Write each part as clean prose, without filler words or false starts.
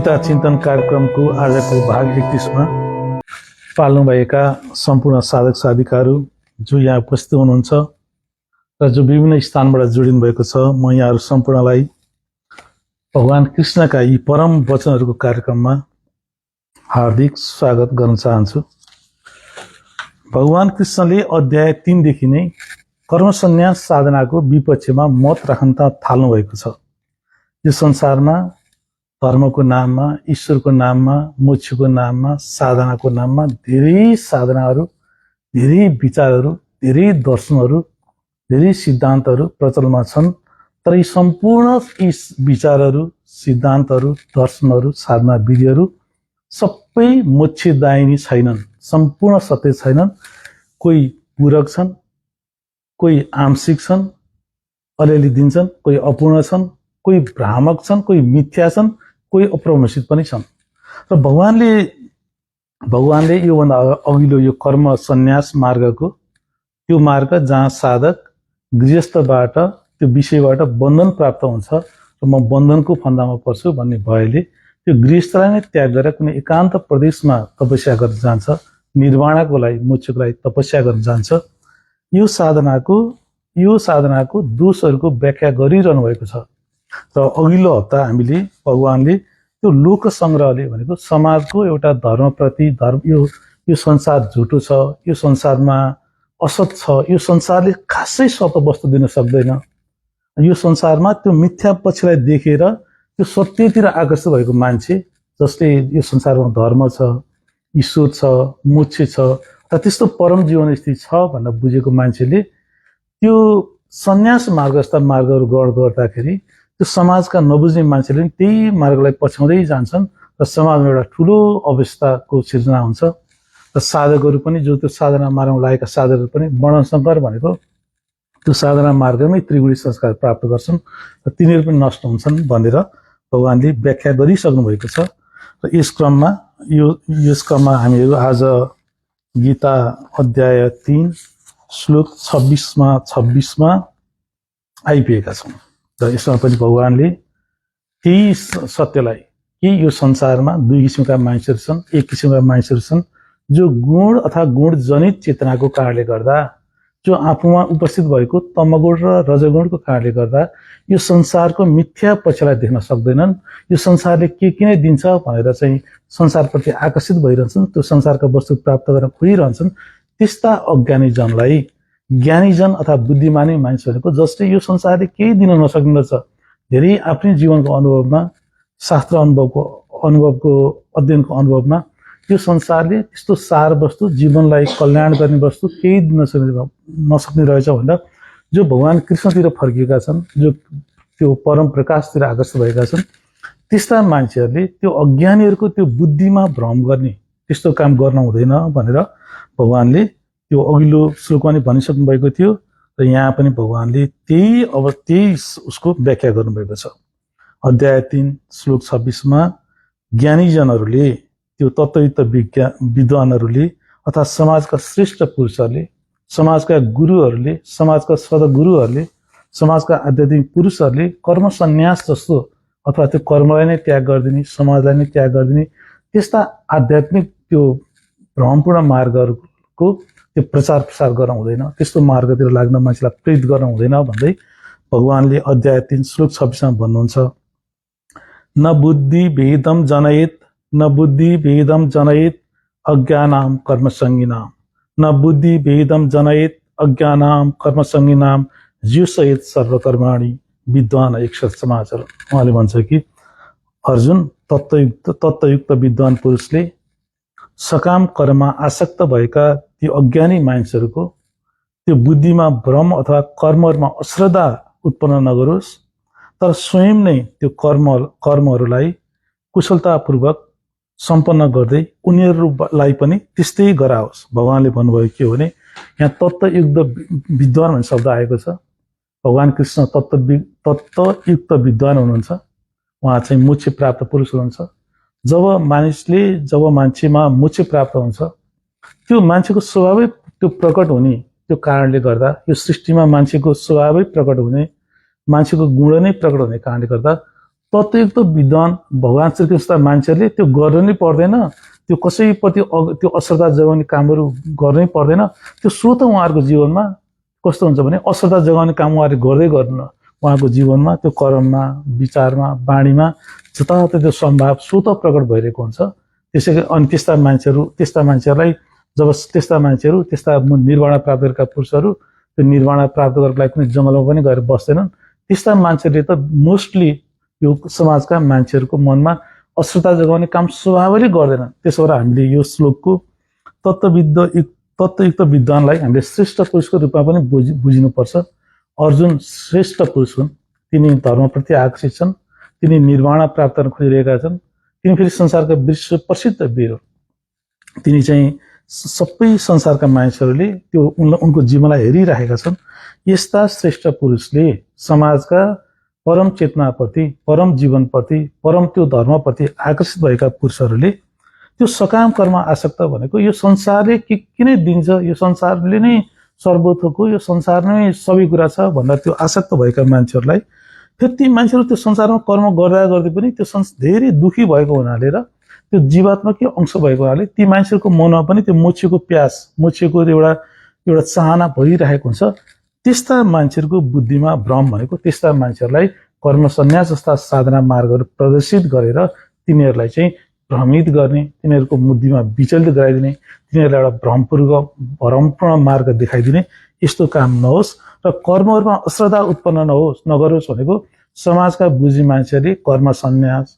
गीता चिन्तन कार्यक्रमको आजको भाग 31 मा पाल्नुभएका सम्पूर्ण साधक साधिकाहरू जो यहाँ उपस्थित हुनुहुन्छ र जो विभिन्न स्थानबाट जोडिनु भएको छ, म यहाँहरू सम्पूर्णलाई भगवान कृष्णका यी परम वचनहरूको कार्यक्रममा हार्दिक स्वागत गर्न चाहन्छु। भगवान कृष्णले अध्याय 3 देखि नै कर्म सन्यास साधनाको विपक्षमा मत राख्न थाल्नु भएको छ। यो संसारमा धर्मको नाममा, ईश्वरको नाममा, मोक्षको नाममा, साधनाको नाममा धेरै साधनाहरू, धेरै विचारहरू, धेरै दर्शनहरू, धेरै सिद्धान्तहरू प्रचलनमा छन्। तर यी सम्पूर्ण यी विचारहरू, सिद्धान्तहरू, दर्शनहरू, साधना विधिहरू सबै मोक्षदायिनी छैनन्, सम्पूर्ण सत्य छैनन्। कोही पूरक छन्, कोही आंशिक छन्, अलिअलि दिन्छन्, कोही अपूर्ण छन्, कोही भ्रामक छन्, कोही मिथ्या छन्, कोही अप्रमाणित पनि छन्। र भगवानले योभन्दा अघिल्लो यो कर्म सन्यास मार्गको त्यो मार्ग जहाँ साधक गृहस्थबाट त्यो विषयबाट बन्धन प्राप्त हुन्छ र म बन्धनको फन्दामा पर्छु भन्ने भएले त्यो गृहस्थलाई नै त्याग गरेर कुनै एकान्त प्रदेशमा तपस्या गर्न जान्छ, निर्वाणको लागि, मोक्षको लागि तपस्या गर्न जान्छ। यो साधनाको दोषहरूको व्याख्या गरिरहनु भएको छ। र अघिल्लो हप्ता हामीले भगवानले त्यो लोक संग्रहले भनेको समाजको एउटा धर्मप्रति यो संसार झुटो छ, यो संसारमा असत छ, यो संसारले खासै सत्य वस्तु दिन सक्दैन, यो संसारमा त्यो मिथ्या पक्षलाई देखेर त्यो सत्यतिर आकर्षित भएको मान्छे जसले यो संसारमा धर्म छ, ईश्वर छ, मोक्ष छ, त्यस्तो परम जीवन स्थिति छ भनेर बुझेको मान्छेले त्यो सन्यास मार्ग जस्ता मार्गहरू ग्रहण गर्दाखेरि त्यो समाजका नबुझ्ने मान्छेले त्यही मार्गलाई पछ्याउँदै जान्छन् र समाजमा एउटा ठुलो अवस्थाको सिर्जना हुन्छ। र साधकहरू पनि जो त्यो साधना मार्गमा लागेका साधकहरू पनि वर्णशङ्कर भनेको त्यो साधना मार्गमै त्रिगुणी संस्कार प्राप्त गर्छन् र तिनीहरू पनि नष्ट हुन्छन् भनेर भगवानले व्याख्या गरिसक्नु भएको छ। र यस क्रममा हामीहरू आज गीता अध्याय 3 श्लोक 26मा आइपुगेका छौँ। र यसमा पनि भगवानले त्यही सत्यलाई कि यो संसारमा दुई किसिमका मानिसहरू छन्। एक किसिमका मानिसहरू छन् जो गुण अथवा गुणजनित चेतनाको कारणले गर्दा, जो आफूमा उपस्थित भएको तमगुण र रजगुणको कारणले गर्दा यो संसारको मिथ्या पक्षलाई देख्न सक्दैनन्। यो संसारले के किन दिन्छ भनेर चाहिँ संसारप्रति आकर्षित भइरहन्छन्, त्यो संसारका वस्तु प्राप्त गर्न खोजिरहन्छन्। त्यस्ता अज्ञानीजनलाई ज्ञानीजन अथवा बुद्धिमानी मानिस भनेको जसले यो संसारले केही दिन नसक्दछ, धेरै आफ्नै जीवनको अनुभवमा, शास्त्र अनुभवको अध्ययनको अनुभवमा यो संसारले त्यस्तो सार वस्तु, जीवनलाई कल्याण गर्ने वस्तु केही दिन नसक्ने रहेछ भनेर जो भगवान कृष्णतिर फर्किएका छन्, जो त्यो परम प्रकाशतिर आकर्षित भएका छन्, त्यस्ता मान्छेहरूले त्यो अज्ञानीहरूको त्यो बुद्धिमा भ्रम गर्ने त्यस्तो काम गर्न हुँदैन भनेर भगवानले त्यो अघिल्लो श्लोकमा नै भनिसक्नु भएको थियो। र यहाँ पनि भगवानले त्यही उसको व्याख्या गर्नुभएको छ। अध्याय 3 श्लोक 26मा ज्ञानीजनहरूले, त्यो तत्त्वयुक्त विद्वानहरूले अथवा समाजका श्रेष्ठ पुरुषहरूले, समाजका गुरुहरूले, समाजका सद्गुरुहरूले, समाजका आध्यात्मिक पुरुषहरूले कर्म सन्यास जस्तो अथवा त्यो कर्मलाई नै त्याग गरिदिने, समाजलाई नै त्याग गरिदिने त्यस्ता आध्यात्मिक त्यो भ्रमपूर्ण मार्गहरूको त्यो प्रचार प्रसार गर्न हुँदैन, त्यस्तो मार्गतिर लाग्न मान्छेलाई प्रेरित गर्न हुँदैन भन्दै भगवानले अध्याय 3 श्लोक 26मा भन्नुहुन्छ, न बुद्धि भेदम जनयेत अज्ञानाम कर्मसङ्गिनाम, न बुद्धि भेदम जनयेत अज्ञानाम कर्मसङ्गिनाम ज्योसयेत सर्वकर्माणि विद्वान एकशत समाचार। उहाँले भन्छ कि अर्जुन, तत्त्वयुक्त विद्वान पुरुषले सकाम कर्ममा आसक्त भएका त्यो अज्ञानी मानिसहरूको त्यो बुद्धिमा भ्रम अथवा कर्महरूमा अश्रद्धा उत्पन्न नगरोस्, तर स्वयं नै त्यो कर्महरूलाई कुशलतापूर्वक सम्पन्न गर्दै उनीहरूलाई पनि त्यस्तै गराओस्। भगवानले भन्नुभयो के हो भने यहाँ तत्त्वयुक्त विद्वान भन्ने शब्द आएको छ। भगवान कृष्ण तत्त्वयुक्त विद्वान हुनुहुन्छ, उहाँ चाहिँ मोक्ष प्राप्त पुरुष हुनुहुन्छ। जब मान्छेमा मोक्ष प्राप्त हुन्छ, त्यो मान्छेको स्वभावै त्यो प्रकट हुने त्यो कारणले गर्दा, यो सृष्टिमा मान्छेको स्वभावै प्रकट हुने, मान्छेको गुण नै प्रकट हुने कारणले गर्दा तत्वयुक्त विद्वान भगवान श्रीकृष्ण मान्छेहरूले त्यो गर्न नै पर्दैन, त्यो कसैप्रति त्यो अश्रद्धा जगाउने कामहरू गर्नै पर्दैन। त्यो स्रोत उहाँहरूको जीवनमा कस्तो हुन्छ भने अश्रद्धा जगाउने काम उहाँहरूले गर्दै गर्नु उहाँको जीवनमा त्यो कर्ममा, विचारमा, बाणीमा जताततै त्यो सम्भाव स्वत प्रकट भइरहेको हुन्छ। त्यसैले अनि त्यस्ता मान्छेहरूलाई जब त्यस्ता मान्छेहरू त्यस्ता निर्वाण प्राप्त गरेका पुरुषहरू त्यो निर्वाण प्राप्त गर्नको लागि कुनै जङ्गलमा पनि गएर बस्दैनन्। त्यस्ता मान्छेहरूले त मोस्टली यो समाजका मान्छेहरूको मनमा अश्रद्धा जगाउने काम स्वभावले गर्दैनन्। त्यसो भएर हामीले यो श्लोकको तत्वयुक्त विद्वानलाई हामीले श्रेष्ठ पुरुषको रूपमा पनि बुझिनुपर्छ। अर्जुन श्रेष्ठ पुरुष हुन्, तिनी धर्मप्रति आकर्षित छन्, तिनी निर्वाण प्राप्त गर्न खोजिरहेका छन्, तिनी फेरि संसारका विश्व प्रसिद्ध वीर हुन्। तिनी चाहिँ सबै संसारका मानिसहरूले त्यो उनको जीवनलाई हेरिरहेका छन्। यस्ता श्रेष्ठ पुरुषले समाजका परम चेतनाप्रति, परम जीवनप्रति, परम त्यो धर्मप्रति आकर्षित भएका पुरुषहरूले त्यो सकाम कर्म आसक्त भनेको यो संसारले के नै दिन्छ, यो संसारले नै सर्वथोको, यो संसार नै सबै कुरा छ भन्दा त्यो आसक्त भएका मान्छेहरूलाई फेरि ती मान्छेहरू त्यो संसारमा कर्म गर्दा गर्दै पनि त्यो धेरै दुखी भएको हुनाले र त्यो जीवात्माकै अंश भएको हुनाले ती मान्छेहरूको मनमा पनि त्यो मोक्षको प्यास, मोक्षको एउटा चाहना भइरहेको हुन्छ। त्यस्ता मान्छेहरूको बुद्धिमा भ्रम भनेको त्यस्ता मान्छेहरूलाई कर्म सन्यास जस्ता साधना मार्गहरू प्रदर्शित गरेर तिनीहरूलाई चाहिँ भ्रमित गर्ने, तिनीहरूको बुद्धिमा विचलित गराइदिने, तिनीहरूलाई एउटा भ्रमपूर्ण मार्ग देखाइदिने यस्तो काम नहोस् र कर्महरूमा अश्रद्धा उत्पन्न नगरोस् भनेको समाजका बुझी मान्छेहरूले कर्म सन्यास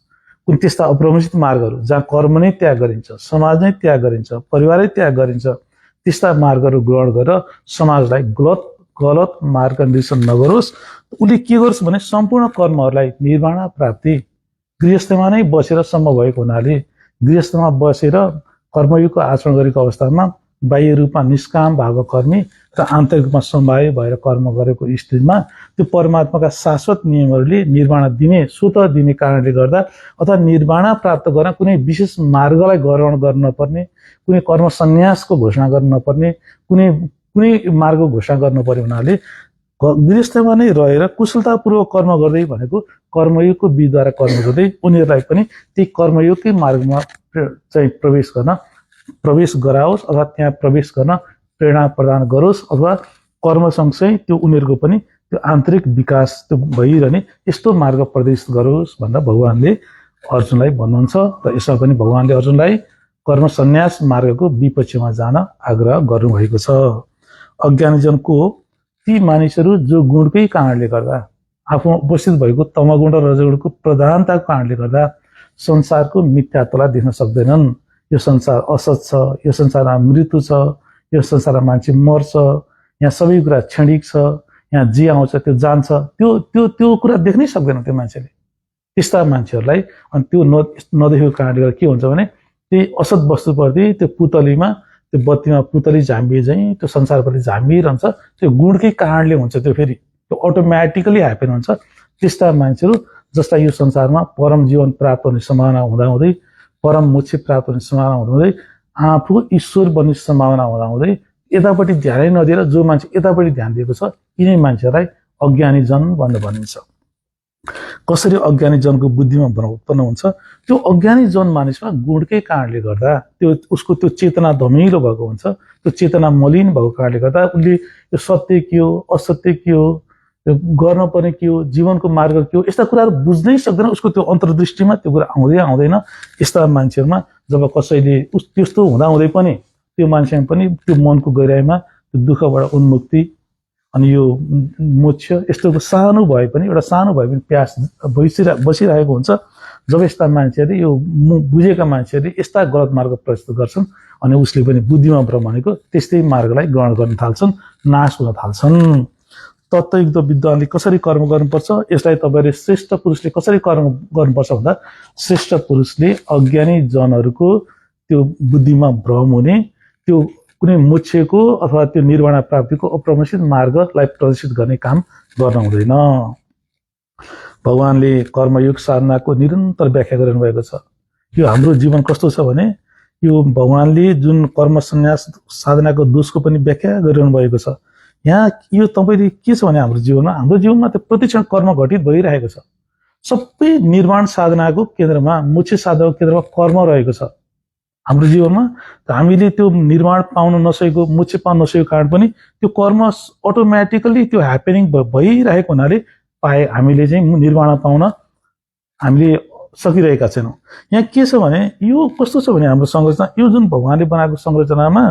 कुन त्यस्ता अप्रमित मार्गहरू जहाँ कर्म नै त्याग गरिन्छ, समाज नै त्याग गरिन्छ, परिवारै त्याग गरिन्छ, त्यस्ता मार्गहरू ग्रहण गरेर समाजलाई गलत मार्ग निर्देशन नगरोस्। उसले के गरोस् भने सम्पूर्ण कर्महरूलाई निर्वाण प्राप्ति गृहस्थमा नै बसेर सम्भव भएको हुनाले गृहस्थमा बसेर कर्मयोगको आचरण गरेको अवस्थामा बाह्य रूपमा निष्काम भाव कर्मी र आन्तरिक रूपमा सम्भाव्य भएर कर्म गरेको स्थितिमा त्यो परमात्माका शाश्वत नियमहरूले निर्वाण दिने स्वत दिने कारणले गर्दा अथवा निर्वाण प्राप्त गर्न कुनै विशेष मार्गलाई ग्रहण गर्न नपर्ने, कुनै कर्म सन्यासको घोषणा गर्न नपर्ने, कुनै मार्गको घोषणा गर्नु पर्ने हुनाले गृहस्थमा नै रहेर कुशलतापूर्वक कर्म गर्दै भनेको कर्मयोगको विधिद्वारा कर्म गर्दै उनीहरूलाई पनि त्यही कर्मयोगकै मार्गमा चाहिँ प्रवेश गराओस् अथवा त्यहाँ प्रवेश गर्न प्रेरणा प्रदान गरोस् अथवा कर्म सँगसँगै त्यो उनीहरूको पनि त्यो आन्तरिक विकास त्यो भइरहने यस्तो मार्ग प्रदर्शित गरोस् भनेर भगवानले अर्जुनलाई भन्नुहुन्छ। र यसमा पनि भगवानले अर्जुनलाई कर्म सन्यास मार्गको विपक्षमा जान आग्रह गर्नुभएको छ। अज्ञानीजनको ती मानिसहरू जो गुणकै कारणले गर्दा आफूमा उपस्थित भएको तमगुण र रजगुणको प्रधानताको कारणले गर्दा संसारको मिथ्यात्वलाई देख्न सक्दैनन्। यो संसार असत छ, यो संसारमा मृत्यु छ, यो संसारमा मान्छे मर्छ, यहाँ सबै कुरा क्षणिक छ, यहाँ जे आउँछ त्यो जान्छ, त्यो कुरा देख्नै सक्दैन त्यो मान्छेले। त्यस्ता मान्छेहरूलाई अनि त्यो नदेखेको कारणले गर्दा के हुन्छ भने त्यही असत वस्तुप्रति त्यो पुतलीमा त्यो बत्तीमा पुतली झाम्बिए चाहिँ त्यो संसारप्रति झाम्बिरहन्छ। त्यो गुणकै कारणले हुन्छ, त्यो फेरि त्यो अटोमेटिकली ह्यापन हुन्छ। त्यस्ता मान्छेहरू जसलाई यो संसारमा परम जीवन प्राप्त हुने सम्भावना हुँदाहुँदै, परम मोक्ष प्राप्त हुने सम्भावना हुँदाहुँदै, आफू ईश्वर बन्ने सम्भावना हुँदाहुँदै यतापट्टि ध्यानै नदिएर जो मान्छे यतापट्टि ध्यान दिएको छ यिनै मान्छेलाई अज्ञानी जन भनेर भनिन्छ। कसरी अज्ञानी जनको बुद्धिमा भ्रम उत्पन्न हुन्छ? त्यो अज्ञानी जन मानिसमा गुणकै कारणले गर्दा त्यो उसको त्यो चेतना धमिलो भएको हुन्छ, त्यो चेतना मलिन भएको कारणले गर्दा उसले यो सत्य के हो, असत्य के हो, गर्नुपर्ने के हो, जीवनको मार्ग के हो, यस्ता कुराहरू बुझ्नै सक्दैन। उसको त्यो अन्तर्दृष्टिमा त्यो कुरा आउँदैन। यस्ता मान्छेहरूमा जब कसैले त्यस्तो हुँदाहुँदै पनि त्यो मान्छेमा पनि त्यो मनको गहिराइमा त्यो दुःखबाट उन्मुक्ति अनि यो मोक्ष यस्तो सानो भए पनि प्यास बसिरहेको हुन्छ। जब यस्ता मान्छेहरूले यो बुझेका मान्छेहरूले यस्ता गलत मार्ग प्रस्तुत गर्छन् अनि उसले पनि बुद्धिमा भ्रम भनेको त्यस्तै मार्गलाई ग्रहण गर्न थाल्छन्, नाश हुन थाल्छन्। तत्त्वयुक्त विद्वानले कसरी कर्म गर्नुपर्छ? यसलाई तपाईँले श्रेष्ठ पुरुषले कसरी कर्म गर्नुपर्छ भन्दा श्रेष्ठ पुरुषले अज्ञानी जनहरूको त्यो बुद्धिमा भ्रम हुने, त्यो कुनै मोक्षको अथवा त्यो निर्वाण प्राप्तिको अप्रमित मार्गलाई प्रदर्शित गर्ने काम गर्न हुँदैन। भगवानले कर्मयोग साधनाको निरन्तर व्याख्या गरिरहनु भएको छ। यो हाम्रो जीवन कस्तो छ भने यो भगवानले जुन कर्म सन्यास साधनाको दोषको पनि व्याख्या गरिरहनु भएको छ। यहाँ यो तपाईँले के छ भने हाम्रो जीवनमा त प्रतिक्षण कर्म घटित भइरहेको छ। सबै निर्माण साधनाको केन्द्रमा, मुख्य साधनाको केन्द्रमा कर्म रहेको छ हाम्रो जीवनमा। हामीले त्यो निर्माण पाउन नसकेको, मोक्ष पाउन नसकेको कारण पनि त्यो कर्म अटोमेटिकली त्यो ह्यापनिङ भइरहेको हुनाले हामीले चाहिँ निर्माण पाउन हामीले सकिरहेका छैनौँ। यहाँ के छ भने यो कस्तो छ भने हाम्रो संरचना, यो जुन भगवानले बनाएको संरचनामा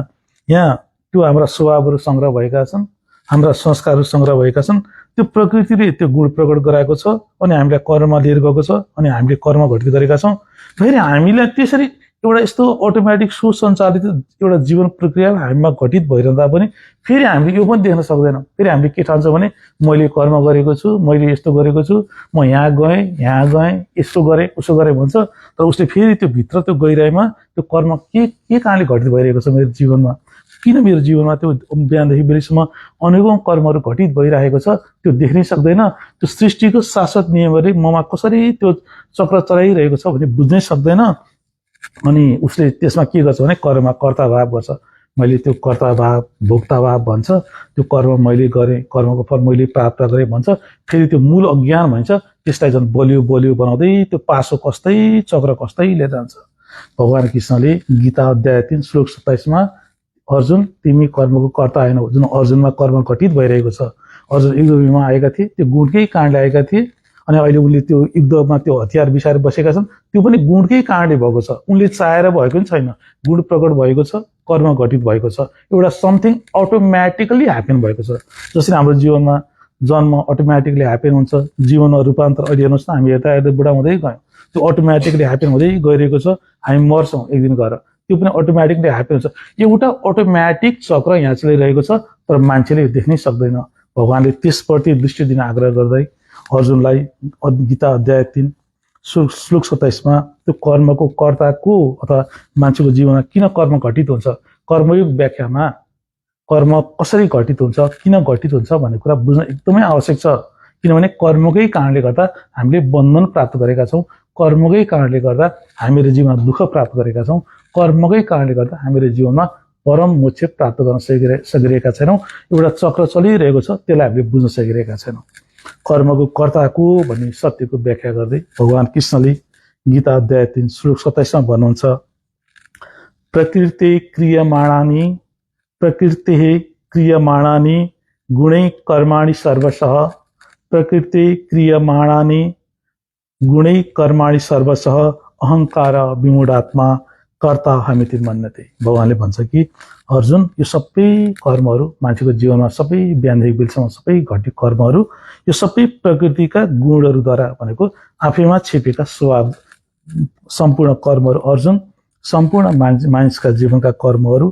यहाँ त्यो हाम्रा स्वभावहरू सङ्ग्रह भएका छन्, हाम्रा संस्कारहरू सङ्ग्रह भएका छन्। त्यो प्रकृतिले त्यो गुण प्रकट गराएको छ अनि हामीलाई कर्म लिएर गएको छ अनि हामीले कर्म घटित गरेका छौँ। फेरि हामीलाई त्यसरी एउटा यस्तो अटोमेटिक सुसञ्चालित एउटा जीवन प्रक्रिया हामीमा घटित भइरहँदा पनि फेरि हामीले यो पनि देख्न सक्दैनौँ। फेरि हामीले के ठान्छौँ भने मैले कर्म गरेको छु, मैले यस्तो गरेको छु, म यहाँ गएँ, यस्तो गरेँ, उसो गरेँ भन्छ। तर उसले फेरि त्यो भित्र त्यो गइरहेमा त्यो कर्म के कारणले घटित भइरहेको छ मेरो जीवनमा, किन मेरो जीवनमा त्यो बिहानदेखि बेलुकीसम्म अनेकौं कर्महरू घटित भइरहेको छ, त्यो देख्नै सक्दैन। त्यो सृष्टिको शाश्वत नियमहरूले ममा कसरी त्यो चक्र चलाइरहेको छ भने बुझ्नै सक्दैन। अनि उसले त्यसमा के गर्छ भने कर्ममा कर्ता भाव गर्छ। मैले त्यो कर्ता भाव, भोक्ता भाव भन्छ। त्यो कर्म मैले गरेँ, कर्मको फल मैले प्राप्त गरेँ भन्छ। फेरि त्यो मूल अज्ञान भन्छ, त्यसलाई झन् बलियो बनाउँदै त्यो पासो कस्तै चक्र कस्तै लिएर जान्छ। भगवान कृष्णले गीता अध्याय 3 श्लोक 27 मा अर्जुन तिमी कर्मको कर्ता हैनौ, जुन अर्जुनमा कर्म घटित भइरहेको छ। अर्जुन युद्धमा आएका थिए, त्यो गुणकै कारणले आएका थिए। अनि अहिले उनले त्यो युद्धमा त्यो हतियार बिसाएर बसेका छन्, त्यो पनि गुणकै कारणले भएको छ। उनले चाहेर भएको पनि छैन, गुण प्रकट भएको छ, कर्म घटित भएको छ। एउटा समथिङ अटोमेटिकली ह्यापन भएको छ। जसरी हाम्रो जीवनमा जन्म अटोमेटिकली ह्यापन हुन्छ, जीवनमा रूपान्तर अहिले हेर्नुहोस् न, हामी यता बुढा हुँदै गयौँ, त्यो अटोमेटिकली ह्यापन हुँदै गइरहेको छ। हामी मर्छौँ एक दिन गएर, त्यो पनि अटोमेटिकली ह्यापन हुन्छ। एउटा अटोमेटिक चक्र यहाँ चलिरहेको छ, तर मान्छेले देख्नै सक्दैन। भगवानले त्यसप्रति दृष्टि दिन आग्रह गर्दै अर्जुनलाई गीता अध्याय 3 श्लोक 27 मा त्यो कर्मको कर्ता को अथवा मान्छेको जीवनमा किन कर्म घटित हुन्छ, कर्मयोग व्याख्यामा कर्म कसरी घटित हुन्छ, किन घटित हुन्छ भन्ने कुरा बुझ्न एकदमै आवश्यक छ। किनभने कर्मकै कारणले गर्दा हामीले बन्धन प्राप्त गरेका छौँ, कर्मकै कारणले गर्दा हामीले जीवनमा दुःख प्राप्त गरेका छौँ, कर्मकै कारणले गर्दा हामीले जीवनमा परम मोक्ष प्राप्त गर्न सकिरहेका छैनौँ। एउटा चक्र चलिरहेको छ, त्यसलाई हामीले बुझ्न सकिरहेका छैनौँ। कर्मको कर्ता को भन्ने सत्यको व्याख्या गर्दै भगवान कृष्णले गीता अध्याय 3 श्लोक 27 मा भन्नुहुन्छ, प्रकृति क्रियमाणानि गुणै कर्माणि सर्वशः, प्रकृति क्रियमाणानि गुणै कर्माणि सर्वशः, अहंकार विमूढात्मा कर्ता हमिति मन्यते। भगवानले भन्छ कि अर्जुन, यो सबै कर्महरू मान्छेको जीवनमा सबै बिहानदेखि बेलुकीसम्म सबै घटित कर्महरू यो सबै प्रकृतिका गुणहरूद्वारा भनेको आफैमा छिपेका स्वभाव सम्पूर्ण कर्महरू अर्जुन, सम्पूर्ण मानिसका जीवनका कर्महरू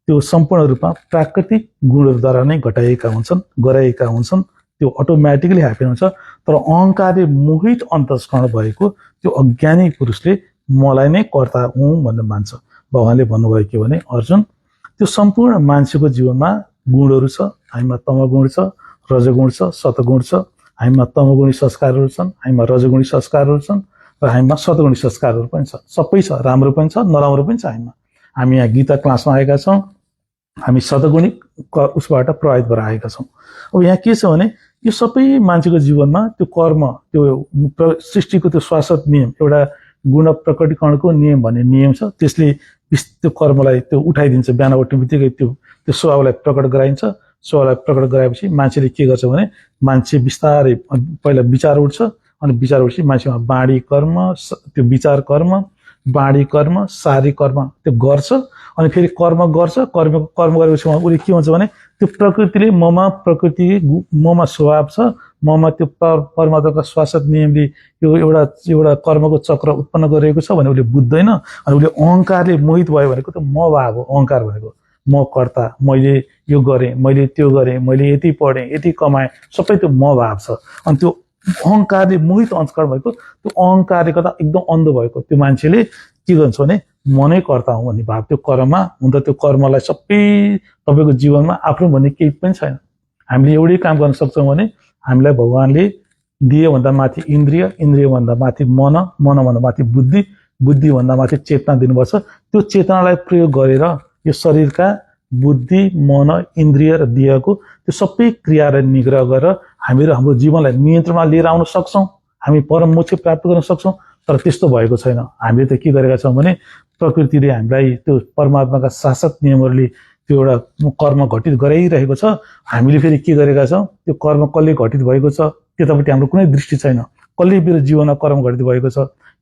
त्यो सम्पूर्ण रूपमा प्राकृतिक गुणहरूद्वारा नै गराएका हुन्छन्। त्यो अटोमेटिकली ह्यापन हुन्छ। तर अहंकारले मोहित अन्तस्करण भएको त्यो अज्ञानी पुरुषले मलाई नै कर्ता हुँ भनेर मान्छ। भगवानले भन्नुभयो के भने अर्जुन, त्यो सम्पूर्ण मान्छेको जीवनमा गुणहरू छ। हामीमा तमगुण छ, रजगुण छ, सतगुण छ। हामीमा तमगुणी संस्कारहरू छन्, हामीमा रजगुणी संस्कारहरू छन् र हामीमा सतगुणी संस्कारहरू पनि छ। सबै छ, राम्रो पनि छ, नराम्रो पनि छ। हामी यहाँ गीता क्लासमा आएका छौँ, हामी सतगुणी उसबाट प्रभावित भएर आएका छौँ। अब यहाँ के छ भने यो सबै मान्छेको जीवनमा त्यो कर्म, त्यो सृष्टिको त्यो शाश्वत नियम, एउटा गुण प्रकटीकरणको नियम भन्ने नियम छ। त्यसले त्यो कर्मलाई त्यो उठाइदिन्छ। बिहान उठ्ने बित्तिकै त्यो स्वभावलाई प्रकट गराइन्छ। स्वभावलाई प्रकट गराएपछि मान्छेले के गर्छ भने मान्छे बिस्तारै पहिला विचार उठ्छ, अनि विचार उठेपछि मान्छेमा बाणी कर्म, त्यो विचार कर्म, बाणी कर्म, शारीरिक कर्म त्यो गर्छ। अनि फेरि कर्म गर्छ। कर्म गरेपछि उसले के हुन्छ भने त्यो प्रकृतिले ममा स्वभाव छ, ममा त्यो परमात्माका शाश्वत नियमले यो एउटा कर्मको चक्र उत्पन्न गरिरहेको छ भने उसले बुझ्दैन। अनि उसले अहंकारले मोहित भयो भनेको त म भाव हो। अहंकार भनेको म कर्ता, मैले यो गरेँ, मैले त्यो गरेँ, मैले यति पढेँ, यति कमाएँ, सबै त्यो म भाव छ। अनि त्यो अहंकारले मोहित अन्तस्करण भएको, त्यो अहंकारले गर्दा एकदम अन्ध भएको त्यो मान्छेले के गर्छ भने म नै कर्ता हुँ भन्ने भाव त्यो कर्ममा हुँदा त्यो कर्मलाई सबै तपाईँको जीवनमा आफ्नो भन्ने केही पनि छैन। हामीले एउटै काम गर्न सक्छौँ भने हामीलाई भगवानले दिए भन्दा माथि इन्द्रिय, इन्द्रिय भन्दा माथि मन, मन भन्दा माथि बुद्धि, बुद्धि भन्दा माथि चेतना दिनुपर्छ। त्यो चेतनालाई प्रयोग गरेर यो शरीरका बुद्धि, मन, इन्द्रिय र देहको त्यो सबै क्रियालाई निग्रह गरेर हामीहरू हाम्रो जीवनलाई नियन्त्रणमा लिएर आउन सक्छौँ। हामी परम मोक्ष प्राप्त गर्न सक्छौँ। तर त्यस्तो भएको छैन। हामीले त के गरेका छौँ भने प्रकृतिले हामीलाई त्यो परमात्माका शासक नियमहरूले त्यो एउटा कर्म घटित गराइरहेको छ। हामीले फेरि के गरेका छौँ, त्यो कर्म कसले घटित भएको छ त्यतापट्टि हाम्रो कुनै दृष्टि छैन। कसले मेरो जीवनमा कर्म घटित भएको छ,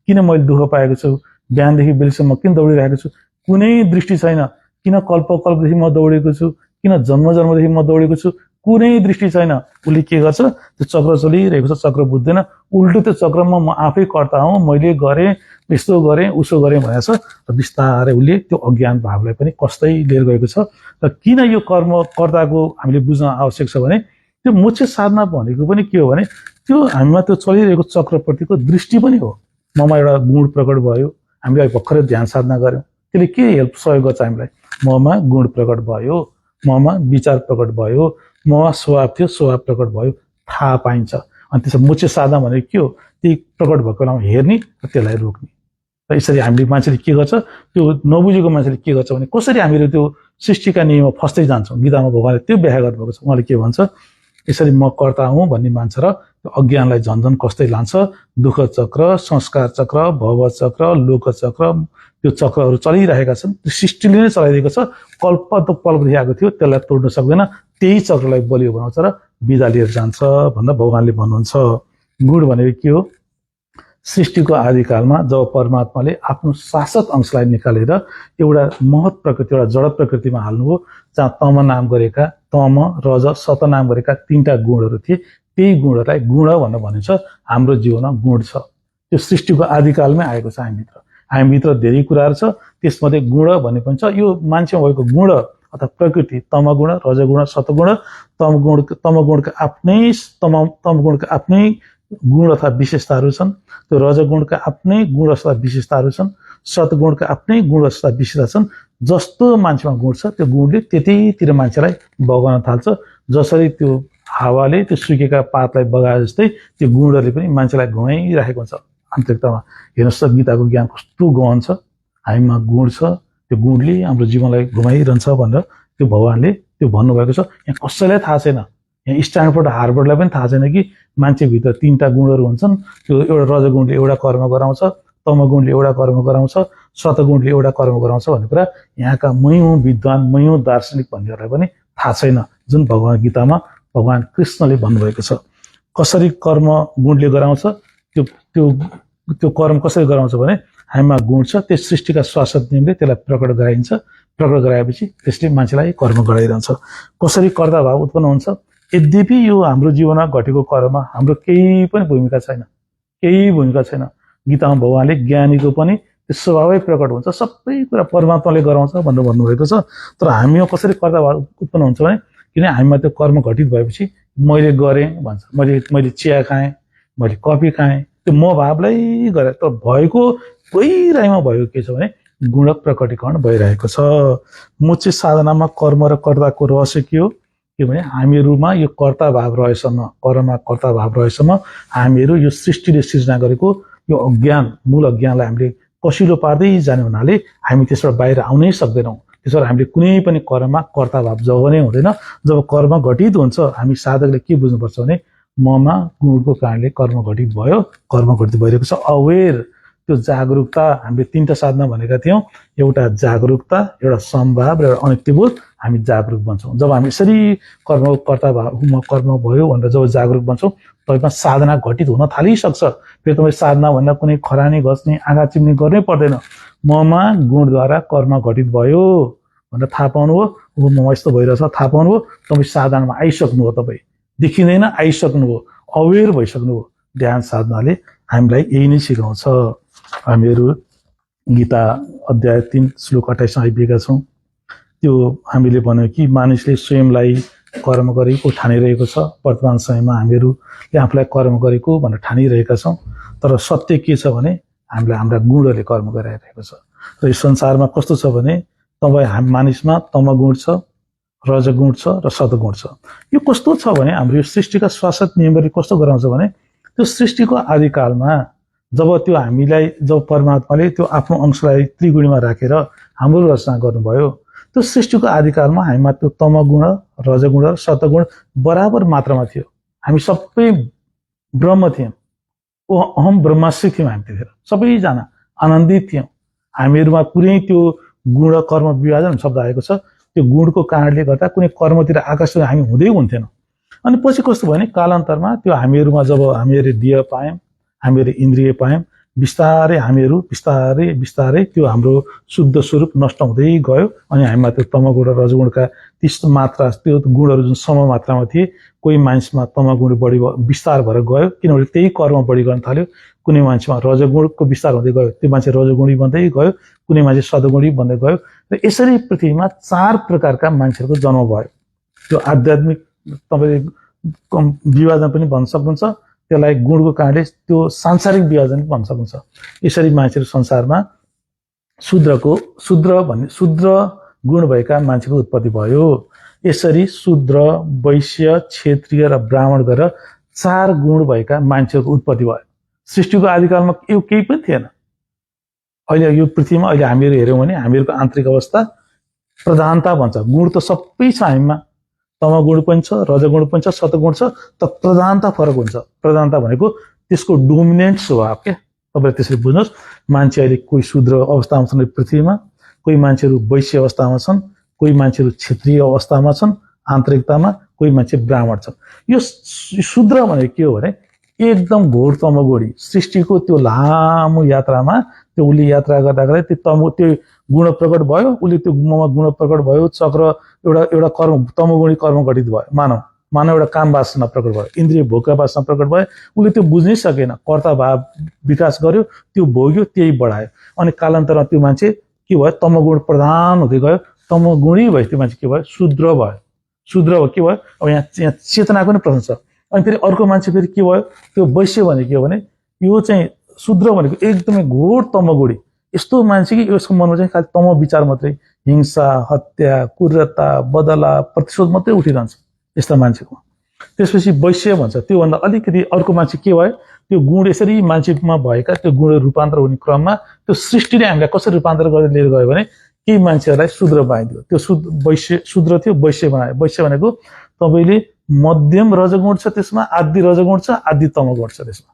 किन मैले दुःख पाएको छु, बिहानदेखि बेलुकीसम्म किन दौडिरहेको छु, कुनै दृष्टि छैन। किन कल्पदेखि म दौडेको छु, किन जन्मदेखि म दौडेको छु, कुनै दृष्टि छैन। उसले के गर्छ, त्यो चक्र चलिरहेको छ, चक्र बुझ्दैन। उल्टो त्यो चक्रमा म आफै कर्ता हुँ, मैले गरेँ, यस्तो गरेँ, उसो गरेँ भनेको छ। र बिस्तारै उसले त्यो अज्ञान भावलाई पनि कस्तै लिएर गएको छ। र किन यो कर्म कर्ताको हामीले बुझ्न आवश्यक छ भने त्यो मोक्ष साधना भनेको पनि के हो भने त्यो हामीमा त्यो चलिरहेको चक्रप्रतिको दृष्टि पनि हो। ममा एउटा गुण प्रकट भयो, हामीले भर्खरै ध्यान साधना गऱ्यौँ, त्यसले के हेल्प सहयोग गर्छ हामीलाई, ममा गुण प्रकट भयो, ममा विचार प्रकट भयो, ममा स्वभाव थियो, स्वभाव प्रकट भयो, थाहा पाइन्छ। अनि त्यसो मोक्ष साधना भनेको के हो, त्यही प्रकट भएको बेलामा हेर्ने र त्यसलाई रोक्ने। र यसरी हामीले मान्छेले के गर्छ, त्यो नबुझेको मान्छेले के गर्छ भने कसरी हामीहरू त्यो सृष्टिका नियममा फस्दै जान्छौँ। गीतामा भगवानले त्यो व्याख्या गर्नुभएको छ। उहाँले के भन्छ, यसरी म कर्ता हुँ भन्ने मान्छ र त्यो अज्ञानलाई झन्झन कस्तै लान्छ। दुःख चक्र, संस्कार चक्र, भव चक्र, लोक चक्र, त्यो चक्रहरू चलिरहेका छन्। त्यो सृष्टिले नै चलाइरहेको छ। कल्पदेखि आएको थियो, त्यसलाई तोड्न सक्दैन। त्यही चक्रलाई बलियो बनाउँछ र बिदा लिएर जान्छ भनेर भगवानले भन्नुहुन्छ। गुण भनेको के हो, सृष्टिको आदिकालमा जब परमात्माले आफ्नो शासक अंशलाई निकालेर एउटा महत प्रकृति, एउटा जड प्रकृतिमा हाल्नुभयो, जहाँ तम नाम गरेका, तम रज सत नाम गरेका 3टा गुणहरू थिए। त्यही गुणहरूलाई गुण भनेर भनिन्छ। हाम्रो जीवनमा गुण छ, त्यो सृष्टिको आदिकालमै आएको छ। हामीभित्र धेरै कुराहरू छ, त्यसमध्ये गुण भन्ने पनि छ। यो मान्छेमा भएको गुण अथवा प्रकृति, तमगुण, रजगुण, सतगुण। तमगुणका आफ्नै गुण अथवा विशेषताहरू छन्। त्यो रजगुणका आफ्नै गुण अथवा विशेषताहरू छन्। सतगुणका आफ्नै गुण अथवा विशेषता छन्। जस्तो मान्छेमा गुण छ, त्यो गुणले त्यतैतिर मान्छेलाई बगाउन थाल्छ। जसरी त्यो हावाले त्यो सुकेका पातलाई बगाए जस्तै त्यो गुणहरूले पनि मान्छेलाई घुमाइरहेको हुन्छ आन्तरिकतामा। हेर्नुहोस् त, गीताको ज्ञान कस्तो गहन छ। हामीमा गुण छ, त्यो गुणले हाम्रो जीवनलाई घुमाइरहन्छ भनेर त्यो भगवानले त्यो भन्नुभएको छ। यहाँ कसैलाई थाहा छैन, यहाँ स्ट्यान्डफोर्ड हार्वर्डलाई पनि थाहा छैन कि मान्छेभित्र 3टा गुणहरू हुन्छन्। त्यो एउटा रजगुणले एउटा कर्म गराउँछ, तमगुणले एउटा कर्म गराउँछ, सतगुणले एउटा कर्म गराउँछ भन्ने कुरा यहाँका मयौं विद्वान, मयौं दार्शनिक भन्नेहरूलाई पनि थाहा छैन। जुन भगवान गीतामा भगवान कृष्णले भन्नुभएको छ। कसरी कर्म गुणले गराउँछ, त्यो कर्म कसरी गराउँछ भने हामीमा गुण छ, त्यस सृष्टिका शासक नियमले त्यसलाई प्रकट गराइन्छ। प्रकट गराएपछि त्यसले मान्छेलाई कर्म गराइरहन्छ। कसरी कर्ता भाव उत्पन्न हुन्छ, यद्यपि यो हाम्रो जीवनमा घटेको कर्ममा हाम्रो केही पनि भूमिका छैन, केही भूमिका छैन। गीतामा भगवानले ज्ञानीको पनि त्यो स्वभावै प्रकट हुन्छ, सबै कुरा परमात्माले गराउँछ भनेर भन्नुभएको छ। तर हामीमा कसरी कर्ता भाव उत्पन्न हुन्छ भने किन हामीमा त्यो कर्म घटित भएपछि मैले गरेँ भन्छ, मैले चिया खाएँ, मैले कफी खाएँ, त्यो म भावलाई गरेँ। तर भएको गहिराइमा भएको के छ भने गुण प्रकटीकरण भइरहेको छ। मोक्ष साधनामा कर्म र कर्ताको रहस्य के हो, के भने हामीहरूमा यो कर्ता भाव रहेसम्म, कर्ममा कर्ता भाव रहेसम्म हामीहरू यो सृष्टिले सृजना गरेको यो अज्ञान, मूल अज्ञानलाई हामीले कसिलो पार्दै जाने हुनाले हामी त्यसबाट बाहिर आउनै सक्दैनौँ। त्यसबाट हामीले कुनै पनि कर्ममा कर्ता भाव जब नै हुँदैन। जब कर्म घटित हुन्छ, हामी साधकले के बुझ्नुपर्छ भने ममा गुणको कारणले कर्म घटित भयो, कर्म घटित भइरहेको छ। अवेर, त्यो जागरुकता। हामीले 3टा साधना भनेका थियौँ, एउटा जागरुकता, एउटा समभाव र एउटा अनित्यबोध। हामी जागरुक बन्छौँ जब हामी यसरी कर्ता भावमा कर्म भयो भनेर जब जागरुक बन्छौँ, तपाईँमा साधना घटित हुन थालिसक्छ। फेरि तपाईँ साधना भन्दा कुनै खरानी घस्ने, आँखा चिम्ने गर्नै पर्दैन। ममा गुणद्वारा कर्म घटित भयो भनेर थाहा पाउनुभयो, ममा यस्तो भइरहेछ थाहा पाउनुभयो, तपाईँ साधनामा आइसक्नुभयो। तपाईँ देखिँदैन, आइसक्नुभयो, अवेर भइसक्नुभयो। ध्यान साधनाले हामीलाई यही नै सिकाउँछ। हामीहरू गीता अध्याय 3 श्लोक 28 आइपुगेका छौँ। त्यो हामीले भन्यो कि मानिसले स्वयंलाई कर्म गरेको ठानिरहेको छ। वर्तमान समयमा हामीहरूले आफूलाई कर्म गरेको भनेर ठानिरहेका छौँ। तर सत्य के छ भने हामीलाई हाम्रा गुणहरूले कर्म गराइरहेको छ। र यो संसारमा कस्तो छ भने हामी मानिसमा तमगुण छ, रजगुण छ र सतगुण छ। यो कस्तो छ भने हाम्रो यो सृष्टिका शासक नियमहरूले कस्तो गराउँछ भने त्यो सृष्टिको आदिकालमा जब त्यो हामीलाई, जब परमात्माले त्यो आफ्नो अंशलाई त्रिगुणीमा राखेर हाम्रो रचना गर्नुभयो, त्यो सृष्टिको आदिकालमा हामीमा त्यो तमगुण, रजगुण र सतगुण बराबर मात्रामा थियो। हामी सबै ब्रह्म थियौँ, अहम ब्रह्मास्मि थियौँ हामी त्यतिखेर, सबैजना आनन्दित थियौँ। हामीहरूमा कुनै त्यो गुण कर्म विभाजन शब्द आएको छ, त्यो गुणको कारणले गर्दा कुनै कर्मतिर आकर्षित हामी हुँदै हुन्थेनौँ। अनि पछि कस्तो भयो भने कालान्तरमा त्यो हामीहरूमा जब हामीहरूले देह पायौँ, हामीहरूले इन्द्रिय पायौँ, बिस्तारै हामीहरू बिस्तारै बिस्तारै त्यो हाम्रो शुद्ध स्वरूप नष्ट हुँदै गयो। अनि हामीमा त्यो तमगुण र रजगुणका त्यस्तो मात्रा, त्यो गुणहरू जुन सम मात्रामा थिए, कोही मान्छेमा तमगुण बढी विस्तार भएर गयो, किनभने त्यही कर्म बढी गर्न थाल्यो। कुनै मान्छेमा रजगुणको विस्तार हुँदै गयो, त्यो मान्छे रजगुणी बन्दै गयो, कुनै मान्छे सदगुणी बन्दै गयो। र यसरी पृथ्वीमा 4 प्रकारका मान्छेहरूको जन्म भयो। त्यो आध्यात्मिक तपाईँले विभाजन पनि भन्न सक्नुहुन्छ, त्यसलाई गुणको कारणले त्यो सांसारिक विभाजन पनि भन्न सक्नुहुन्छ। यसरी मान्छेहरू संसारमा शूद्र गुण भएका मान्छेको उत्पत्ति भयो। यसरी शूद्र, वैश्य, क्षेत्रीय र ब्राह्मण गरेर 4 गुण भएका मान्छेहरूको उत्पत्ति भयो। सृष्टिको आदिकालमा यो केही पनि थिएन। अहिले यो पृथ्वीमा अहिले हामीहरू हेऱ्यौँ भने हामीहरूको आन्तरिक अवस्था प्रधानता भन्छ। गुण त सबै छ हामीमा, तमगुण पनि छ, रजगुण पनि छ, सतगुण छ, तर प्रधानता फरक हुन्छ। प्रधानता भनेको त्यसको डोमिनेन्ट स्वभाव के। तपाईले त्यसरी बुझ्नुहोस्, मान्छे अहिले कोही शूद्र अवस्थामा छन् पृथ्वीमा, कोही मान्छेहरू वैश्य अवस्थामा छन्, कोही मान्छेहरू क्षेत्रीय अवस्थामा छन् आन्तरिकतामा, कोही मान्छे ब्राह्मण छन्। यो शूद्र भनेको के हो भने एकदम घोर तमगुणी। सृष्टिको त्यो लामो यात्रामा त्यो उसले यात्रा गर्दा गर्दै त्यो गुण प्रकट भयो, उसले त्यो गुण प्रकट भयो, चक्र एउटा कर्म तमगुणी कर्म घटित भयो। मानव एउटा काम वासना प्रकट भयो, इन्द्रिय भोगका वासना प्रकट भयो, उसले त्यो बुझ्नै सकेन, कर्ता भाव विकास गर्यो, त्यो भोग्यो, त्यही बढायो। अनि कालान्तरमा त्यो मान्छे के भयो, तमगुण प्रधान हुँदै गयो, तमगुणी भयो, त्यो मान्छे के भयो, शूद्र भयो। शूद्र भयो के भयो, अब यहाँ चेतनाको पनि प्रश्न छ। अनि फेरि अर्को मान्छे फेरि के भयो, त्यो वैश्य भनेको के हो भने यो चाहिँ शूद्र भनेको एकदमै घोर तमगुणी। यस्तो मान्छे कि यसको मनमा चाहिँ खालि तम विचार मात्रै, हिंसा, हत्या, क्रूरता, बदला, प्रतिशोध मात्रै उठिरहन्छ यस्ता मान्छेको। त्यसपछि वैश्य भन्छ। त्योभन्दा अलिकति अर्को मान्छे के भयो, त्यो गुण यसरी मान्छेमा भएका त्यो गुण रूपान्तर हुने क्रममा त्यो सृष्टिले हामीलाई कसरी रूपान्तर गरेर लिएर गयो भने केही मान्छेहरूलाई शूद्र बनाइदियो। त्यो शूद्र थियो, वैश्य बनायो। वैश्य भनेको तपाईँले मध्यम रजगुण छ त्यसमा, आदि रजगुण छ, आदि तमगुण छ त्यसमा।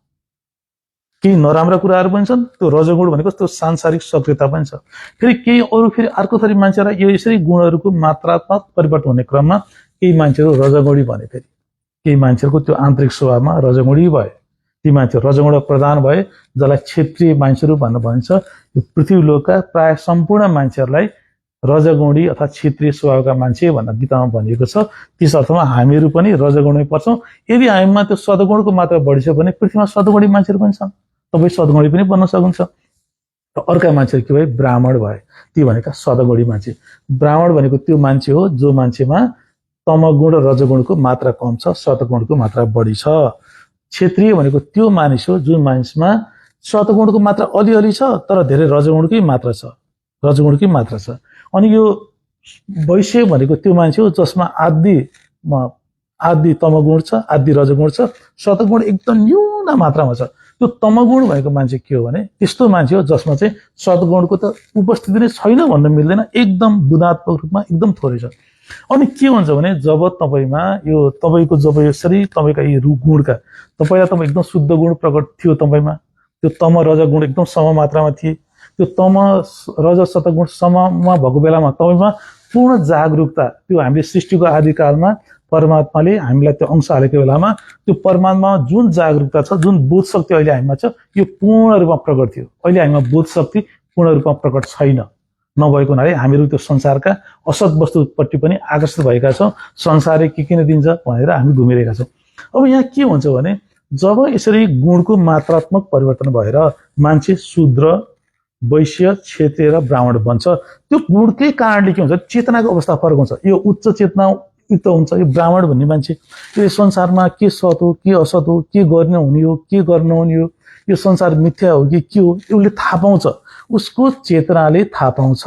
केही नराम्रा कुराहरू पनि छन्, त्यो रजगुण भनेको त्यो सांसारिक सक्रियता पनि छ। फेरि केही अरू फेरि अर्को थरी मान्छेलाई यो यसरी गुणहरूको मात्रात्मक परिवर्तन हुने क्रममा केही मान्छेहरू रजगुणी भने, फेरि केही मान्छेहरूको त्यो आन्तरिक स्वभावमा रजगुणी भए, ती मान्छेहरू रजगुण प्रधान भए, जसलाई क्षेत्रीय मान्छेहरू भनेर भनिन्छ। यो पृथ्वी लोकका प्राय सम्पूर्ण मान्छेहरूलाई रजगुणी अथवा क्षेत्रीय स्वभावका मान्छे भनेर गीतामा भनिएको छ। त्यस अर्थमा हामीहरू पनि रजगुणमै पर्छौँ। यदि हामीमा त्यो सदगुणको मात्रा बढी छ भने पृथ्वीमा सदगुणी मान्छेहरू पनि छन्, तपाईँ सदगुणी पनि बन्न सक्नुहुन्छ। र अर्का मान्छेहरू के भए, ब्राह्मण भए, ती भनेका सदगुणी मान्छे। ब्राह्मण भनेको त्यो मान्छे हो जो मान्छेमा तमगुण र रजगुणको मात्रा कम छ, सतगुणको मात्रा बढी छ। क्षेत्रीय भनेको त्यो मानिस हो जुन मानिसमा सतगुणको मात्रा अलिअलि छ तर धेरै रजगुणकै मात्रा छ, अनि यो वैश्य भनेको त्यो मान्छे हो जसमा आदि तमगुण छ, आदि रजगुण छ, सतगुण एकदम न्यून मात्रामा छ। त्यो तमगुण भएको मान्छे के हो भने त्यस्तो मान्छे हो जसमा चाहिँ सतगुणको त उपस्थिति नै छैन भन्न मिल्दैन, एकदम गुणात्मक रूपमा एकदम थोरै छ। अनि के हुन्छ भने जब तपाईमा यो तपाईको जब यसरी तपाईका यी गुणका तपाईलाई तपाईँ एकदम शुद्ध गुण प्रकट थियो, तपाईमा त्यो तम रजगुण एकदम सम मात्रामा थिए, त्यो तम रज सतगुण सममा भएको बेलामा तपाईमा पूर्ण जागरुकता, त्यो हामीले सृष्टिको आदिकालमा परमात्माले हामीलाई त्यो अंश हालेको बेलामा त्यो परमात्मामा जुन जागरुकता छ, जुन बोध शक्ति अहिले हामीमा छ, यो पूर्ण रूपमा प्रकट थियो। अहिले हामीमा बोध शक्ति पूर्ण रूपमा प्रकट छैन, नभएको हुनाले हामीहरू त्यो संसारका असत वस्तुपट्टि पनि आकर्षित भएका छौँ। संसारले के किन दिन्छ भनेर हामी घुमिरहेका छौँ। अब यहाँ के हुन्छ भने जब यसरी गुणको मात्रात्मक परिवर्तन भएर मान्छे शूद्र, वैश्य, क्षेत्रीय र ब्राह्मण बन्छ, त्यो गुणकै कारणले के हुन्छ, चेतनाको अवस्था फरक हुन्छ। यो उच्च चेतना युक्त हुन्छ। यो ब्राह्मण भन्ने मान्छे यो संसारमा के सत हो, के असत हो, के गर्न हुने हो, के गर्न हुने हो, यो संसार मिथ्या हो कि के हो, उसले थाहा पाउँछ। उसको चेतनाले थाहा पाउँछ,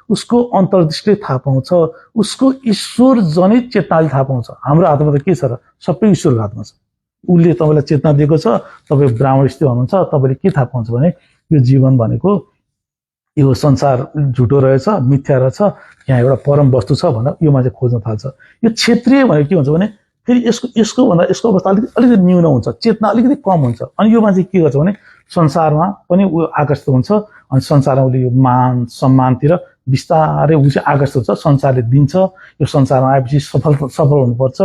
उसको अन्तर्दृष्टिले थाहा पाउँछ, उसको ईश्वर जनित चेतनाले थाहा पाउँछ। हाम्रो हातमा त के छ र, सबै ईश्वरको हातमा छ। उसले तपाईँलाई चेतना दिएको छ, तपाईँ ब्राह्मण स्थिति हुनुहुन्छ, तपाईँले के थाहा पाउँछ भने यो जीवन भनेको यो संसार झुटो रहेछ, मिथ्या रहेछ, यहाँ एउटा परम वस्तु छ भनेर यो मान्छे खोज्न थाल्छ। यो क्षेत्रीय भनेको के हुन्छ भने फेरि यसको भन्दा यसको अवस्था अलिकति न्यून हुन्छ, चेतना अलिकति कम हुन्छ। अनि यो मान्छे के गर्छ भने संसारमा पनि ऊ आकर्षित हुन्छ, अनि संसारमा उसले यो मान सम्मानतिर बिस्तारै ऊ चाहिँ आकर्षित हुन्छ। संसारले दिन्छ, यो संसारमा आएपछि सफल हुनुपर्छ,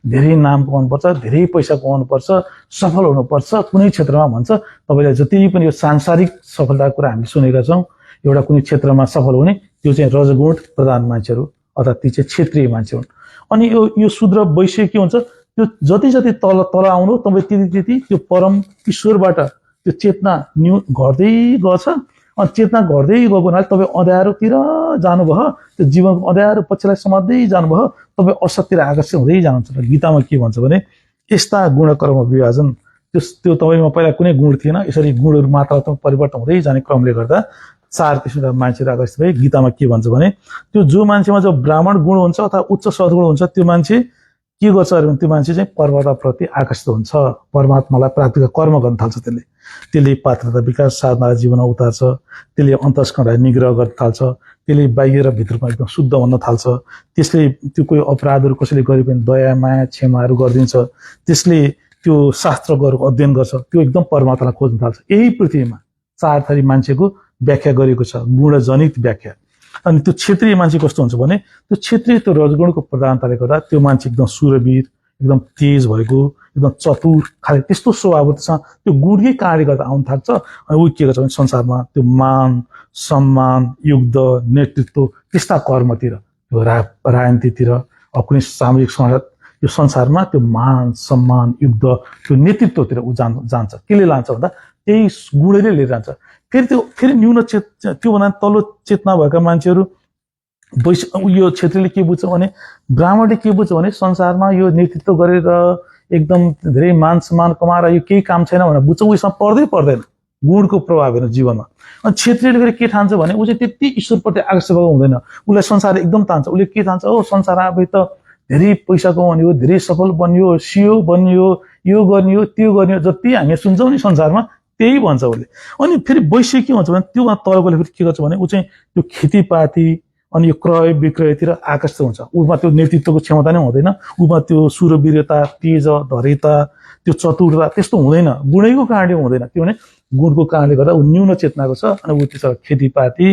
धेरै नाम कमाउनुपर्छ, धेरै पैसा कमाउनुपर्छ, सफल हुनुपर्छ कुनै क्षेत्रमा भन्छ। तपाईँले जति पनि यो सांसारिक सफलताको कुरा हामी सुनेका छौँ, एउटा कुनै क्षेत्रमा सफल हुने त्यो चाहिँ रजगुण प्रधान मान्छेहरू अर्थात् ती चाहिँ क्षेत्रीय मान्छे हुन्। अनि यो शूद्र वैश्य के हुन्छ, त्यो जति जति तल तल आउनु तपाईँ त्यति त्यो परम ईश्वरबाट त्यो चेतना घट्दै गर्छ। अनि चेतना घट्दै गएको हुनाले तपाईँ अँध्यारोतिर जानुभयो, त्यो जीवनको अँध्यारो पक्षलाई समात्दै जानुभयो, तपाईँ असत्तिर आकर्षित हुँदै जानुहुन्छ। गीतामा के भन्छ भने यस्ता गुणकर्म विभाजन, त्यो तपाईँमा पहिला कुनै गुण थिएन, यसरी गुणहरू मात्रात्मक परिवर्तन हुँदै जाने क्रमले गर्दा 4 किसिमका मान्छेहरू आकर्षित भए। गीतामा के भन्छ भने त्यो जो मान्छेमा जो ब्राह्मण गुण हुन्छ अथवा उच्च सद्गुण हुन्छ, त्यो मान्छे के गर्छ अरे भने त्यो मान्छे चाहिँ परमात्माप्रति आकर्षित हुन्छ, परमात्मालाई प्राप्तिका कर्म गर्न थाल्छ। त्यसले पात्रता विकास साधना जीवनमा उतार्छ, त्यसले अन्तस्करणलाई निग्रह गर्न थाल्छ, त्यसले बाहिर र भित्रमा एकदम शुद्ध भन्न थाल्छ। त्यसले त्यो कोही अपराधहरू कसैले गरे पनि दया माया क्षमाहरू गरिदिन्छ। त्यसले त्यो शास्त्रहरूको अध्ययन गर्छ, त्यो एकदम परमात्मालाई खोज्न थाल्छ। यही पृथ्वीमा 4 थरी मान्छेको व्याख्या गरेको छ, गुणजनित व्याख्या। अनि त्यो क्षेत्रीय मान्छे कस्तो हुन्छ भने त्यो क्षेत्रीय त्यो रजगुणको प्रधानताले गर्दा त्यो मान्छे एकदम सुरवीर, एकदम तेज भएको, एकदम चतुर खाले त्यस्तो स्वभावसँग त्यो गुणकै कारणले गर्दा आउन थाल्छ। अनि ऊ के गर्छ भने संसारमा त्यो मान सम्मान युद्ध नेतृत्व त्यस्ता कर्मतिर, त्यो राजनीतितिर, कुनै सामाजिक समाज, यो संसारमा त्यो मान सम्मान युद्ध त्यो नेतृत्वतिर ऊ जान्छ। केले लान्छ भन्दा त्यही गुणले लिएर जान्छ। फेरि न्यून त्योभन्दा तल्लो चेतना भएका मान्छेहरू यो क्षेत्रीले के बुझ्छ भने ब्राह्मणले के बुझ्छ भने संसारमा यो नेतृत्व गरेर एकदम धेरै मान सम्मान कमाएर यो केही काम छैन भनेर बुझ्छ। उसँग पर्दैन गुणको प्रभाव हेर्नु जीवनमा। अनि क्षेत्रीले गएर के ठान्छ भने ऊ चाहिँ त्यति ईश्वरप्रति आकर्षित भएको हुँदैन, उसलाई संसार एकदम तान्छ। उसले के ठान्छ, हो संसार आफै त धेरै पैसा कमाउने, धेरै सफल बन्यो, सियो बन्यो, यो गर्ने हो त्यो गर्ने हो, जति हामी सुन्छौँ नि संसारमा त्यही भन्छ उसले। अनि फेरि वैश्य के भन्छ भने त्यो तलकोले फेरि के गर्छ भने ऊ चाहिँ त्यो खेतीपाती अनि यो क्रय विक्रयतिर आकर्षित हुन्छ। उमा त्यो नेतृत्वको क्षमता नै हुँदैन, उमा त्यो सुरवीरता तेज धैर्यता त्यो चतुरता त्यस्तो हुँदैन, गुणैको कारणले हुँदैन। किनभने गुणको कारणले गर्दा ऊ न्यून चेतनाको छ। अनि ऊ त्यसो खेतीपाती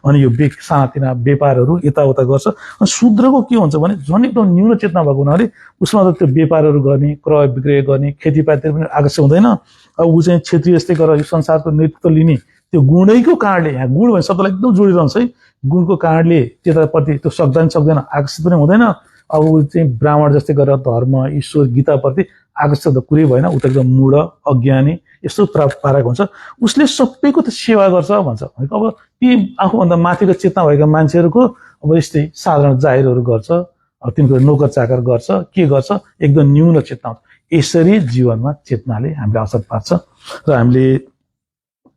अनि यो सानातिना व्यापारहरू यताउता गर्छ। अनि शूद्रको के हुन्छ भने झन् एकदम न्यून चेतना भएको हुनाले उसमा त त्यो व्यापारहरू गर्ने, क्रय विक्रय गर्ने, खेतीपातीतिर पनि आकर्षित हुँदैन। अब ऊ चाहिँ क्षेत्रीय यस्तै गरेर यो संसारको नेतृत्व लिने त्यो गुणैको कारणले, यहाँ गुण भन्ने शब्दलाई एकदम जोडिरहन्छ है, गुणको कारणले त्यताप्रति त्यो सक्दैन आकर्षित पनि हुँदैन। अब ऊ चाहिँ ब्राह्मण जस्तै गरेर धर्म ईश्वर गीताप्रति आकर्षित त कुरै भएन, ऊ त एकदम मूढ अज्ञानी यस्तो पारेको हुन्छ। उसले सबैको त सेवा गर्छ भन्छ। अब ती आफूभन्दा माथिको चेतना भएका मान्छेहरूको अब यस्तै साधारण जाहिरहरू गर्छ, तिनको नोकर चाकर गर्छ, के गर्छ, एकदम न्यून चेतना हुन्छ। यसरी जीवनमा चेतनाले हामीलाई असर पार्छ। र हामीले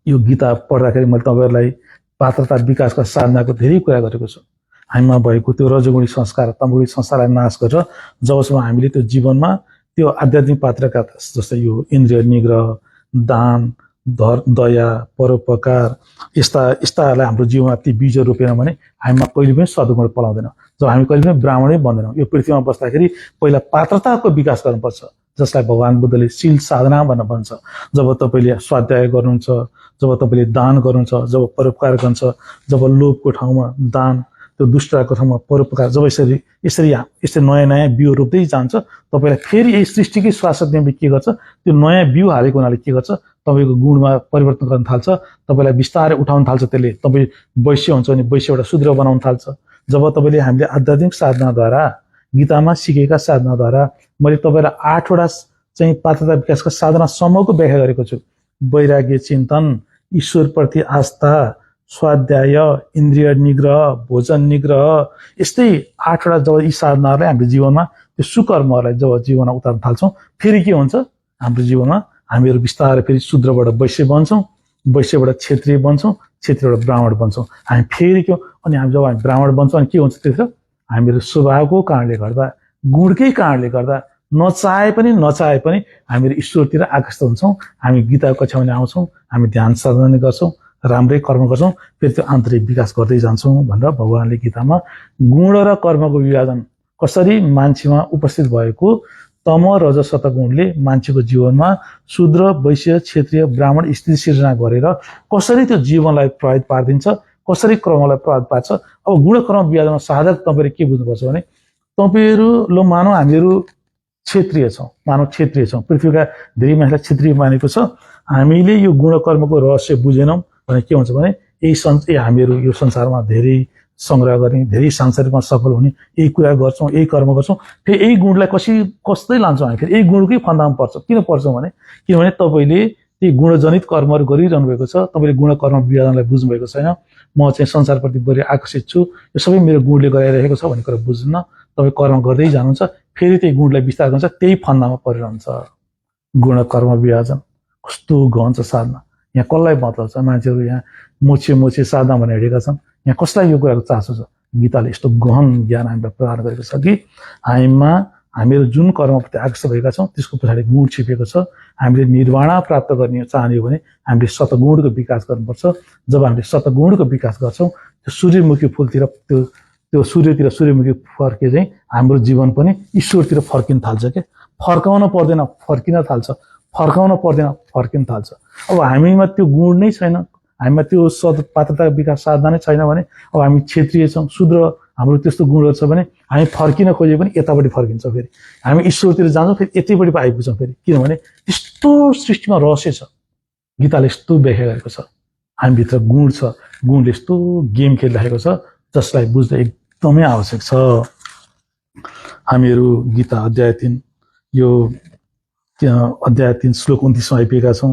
यो गीता पढ्दाखेरि मैले तपाईँहरूलाई पात्रता विकासका साधनाको धेरै कुरा गरेको छु। हामीमा भएको त्यो रजोगुणी संस्कार तमगुणी संस्कारलाई नाश गरेर जबसम्म हामीले त्यो जीवनमा त्यो आध्यात्मिक पात्रका जस्तै यो इन्द्रिय निग्रह, दान, दया, परोपकार यस्तालाई हाम्रो जीवनमा ती बीज रोपेन भने हामीमा कहिले पनि सद्गुण पलाउँदैन। जब हामी कहिले पनि ब्राह्मणै बन्दैनौँ, यो पृथ्वीमा बस्दाखेरि पहिला पात्रताको विकास गर्नुपर्छ, जसलाई भगवान बुद्धले शील साधना भनेर भन्छ। जब तपाईँले स्वाध्याय गर्नुहुन्छ, जब तपाईँले दान गर्नुहुन्छ, जब परोपकार गर्नुहुन्छ, जब लोभको ठाउँमा दान, त्यो दुष्टको ठाउँमा परोपकार, जब यसरी नयाँ नयाँ बिउ रोप्दै जान्छ, तपाईँलाई फेरि यही सृष्टिकै शासकले के गर्छ, त्यो नयाँ बिउ हालेको हुनाले के गर्छ, तपाईँको गुणमा परिवर्तन गर्न थाल्छ, तपाईँलाई बिस्तारै उठाउन थाल्छ। त्यसले तपाईँ वैश्य हुन्छ भने वैश्यबाट शूद्र बनाउन थाल्छ। जब हामीले हामीले आध्यात्मिक साधनाद्वारा गीतामा सिकेका साधनाद्वारा मैले तपाईँलाई 8 वटा चाहिँ पात्रता विकासका साधनासम्मको व्याख्या गरेको छु। वैराग्य चिन्तन, ईश्वरप्रति आस्था, स्वाध्याय, इन्द्रिय निग्रह, भोजन निग्रह, यस्तै 8 वटा जब यी साधनाहरूलाई हाम्रो जीवनमा त्यो सुकर्महरूलाई जब जीवनमा उतार्न थाल्छौँ, फेरि के हुन्छ हाम्रो जीवनमा हामीहरू बिस्तारै फेरि शूद्रबाट वैश्य बन्छौँ, वैश्यबाट क्षेत्रीय बन्छौँ, क्षेत्रीयबाट ब्राह्मण बन्छौँ। हामी फेरि के अनि हामी जब हामी ब्राह्मण बन्छौँ अनि के हुन्छ त्यतिखेर हामीहरू स्वभावको कारणले गर्दा गुणकै कारणले गर्दा नचाहे पनि हामीहरू ईश्वरतिर आकर्षित हुन्छौँ। हामी गीताको कक्षामा आउँछौँ, हामी ध्यान साधना गर्छौँ, राम्रै कर्म गर्छौँ, फेरि त्यो आन्तरिक विकास गर्दै जान्छौँ भनेर भगवानले गीतामा गुण र कर्मको विभाजन कसरी मान्छेमा उपस्थित भएको तम रजस सत गुणले मान्छेको जीवनमा शूद्र वैश्य क्षेत्रीय ब्राह्मण स्थिति सिर्जना गरेर कसरी त्यो जीवनलाई प्रभावित पारिदिन्छ, कसरी कर्मलाई प्रभावित पार्छ। अब गुणकर्म विभाजनमा साधक तपाईँले के बुझ्नुपर्छ भने तपाईँहरू ल मानौ हामीहरू क्षेत्रीय छौँ, पृथ्वीका धेरै मान्छेलाई क्षेत्रीय मानेको छ। हामीले यो गुणकर्मको रहस्य बुझेनौँ भने के हुन्छ भने हामीहरू यो संसारमा धेरै संग्रह गर्ने, धेरै सांसारिकमा सफल हुने, यही कुरा गर्छौँ, यही कर्म गर्छौँ, फेरि यही गुणलाई कस्तै लान्छौँ हामी, फेरि यही गुणकै फन्दामा पर्छ। किन पर्छौँ भने किनभने तपाईँले ती गुणजनित कर्महरू गरिरहनु भएको छ, तपाईँले गुण कर्म विभाजनलाई बुझ्नुभएको छैन। म चाहिँ संसारप्रति बढी आकर्षित छु, यो सबै मेरो गुणले गराइरहेको छ भन्ने कुरा बुझ्न तपाईँ कर्म गर्दै जानुहुन्छ, फेरि त्यही गुणलाई विस्तार गर्छ, त्यही फन्दामा परिरहन्छ। गुण कर्म विभाजन कस्तो गहन छ साधना। यहाँ कसलाई मतलब छ? मान्छेहरू यहाँ मोछे साधना भनेर हिँडेका छन्, यहाँ कसलाई यो कुराको चासो छ? गीताले यस्तो गहन ज्ञान हामीलाई प्रदान गरेको छ कि हामीहरू जुन कर्मप्रति आकर्षित भएका छौँ त्यसको पछाडि गुण छिपेको छ। हामीले निर्वाण प्राप्त गर्ने चाहने हो भने हामीले सतगुणको विकास गर्नुपर्छ। जब हामीले सतगुणको विकास गर्छौँ त्यो सूर्यमुखी फुलतिर त्यो सूर्यतिर सूर्यमुखी फर्के चाहिँ हाम्रो जीवन पनि ईश्वरतिर फर्किन थाल्छ। के फर्काउन पर्दैन, फर्किन थाल्छ, फर्काउन पर्दैन, फर्किन थाल्छ। अब हामीमा त्यो गुण नै छैन, हामीमा त्यो पात्रता विकास साधना नै छैन भने अब हामी क्षेत्रीय छौँ, शूद्र हाम्रो त्यस्तो गुणहरू छ भने हामी फर्किन खोजे पनि यतापट्टि फर्किन्छौँ, फेरि हामी ईश्वरतिर जान्छौँ, फेरि यतैपट्टि आइपुग्छौँ फेरि। किनभने यस्तो सृष्टिमा रहस्य छ, गीताले यस्तो व्याख्या गरेको छ, हामीभित्र गुण छ, गुणले यस्तो गेम खेलिरहेको छ जसलाई बुझ्न एकदमै आवश्यक छ। हामीहरू गीता अध्याय 3 यो अध्याय 3 श्लोक 29मा आइपुगेका छौँ।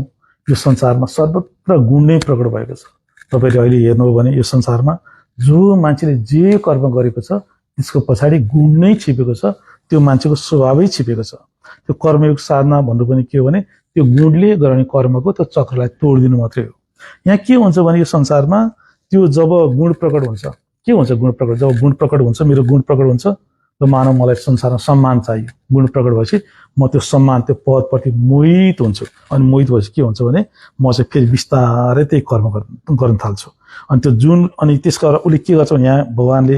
यो संसारमा सर्वत्र गुण नै प्रकट भएको छ। तपाईँले अहिले हेर्नुभयो भने यो संसारमा जो मान्छेले जे कर्म गरेको छ त्यसको पछाडि गुण नै छिपेको छ, त्यो मान्छेको स्वभावै छिपेको छ। त्यो कर्मयोग साधना भन्नु पनि के हो भने त्यो गुणले गर्ने कर्मको त्यो चक्रलाई तोडिदिनु मात्रै हो। यहाँ के हुन्छ भने यो संसारमा त्यो जब गुण प्रकट हुन्छ, के हुन्छ गुण प्रकट? जब गुण प्रकट हुन्छ, मेरो गुण प्रकट हुन्छ, र मानव मलाई संसारमा सम्मान चाहियो, गुण प्रकट भएपछि म त्यो सम्मान त्यो पदप्रति मोहित हुन्छु। अनि मोहित भएपछि के हुन्छ भने म चाहिँ फेरि बिस्तारै त्यही कर्म गर्न थाल्छु। अनि त्यो जुन अनि त्यसका उसले के गर्छ भने यहाँ भगवान्ले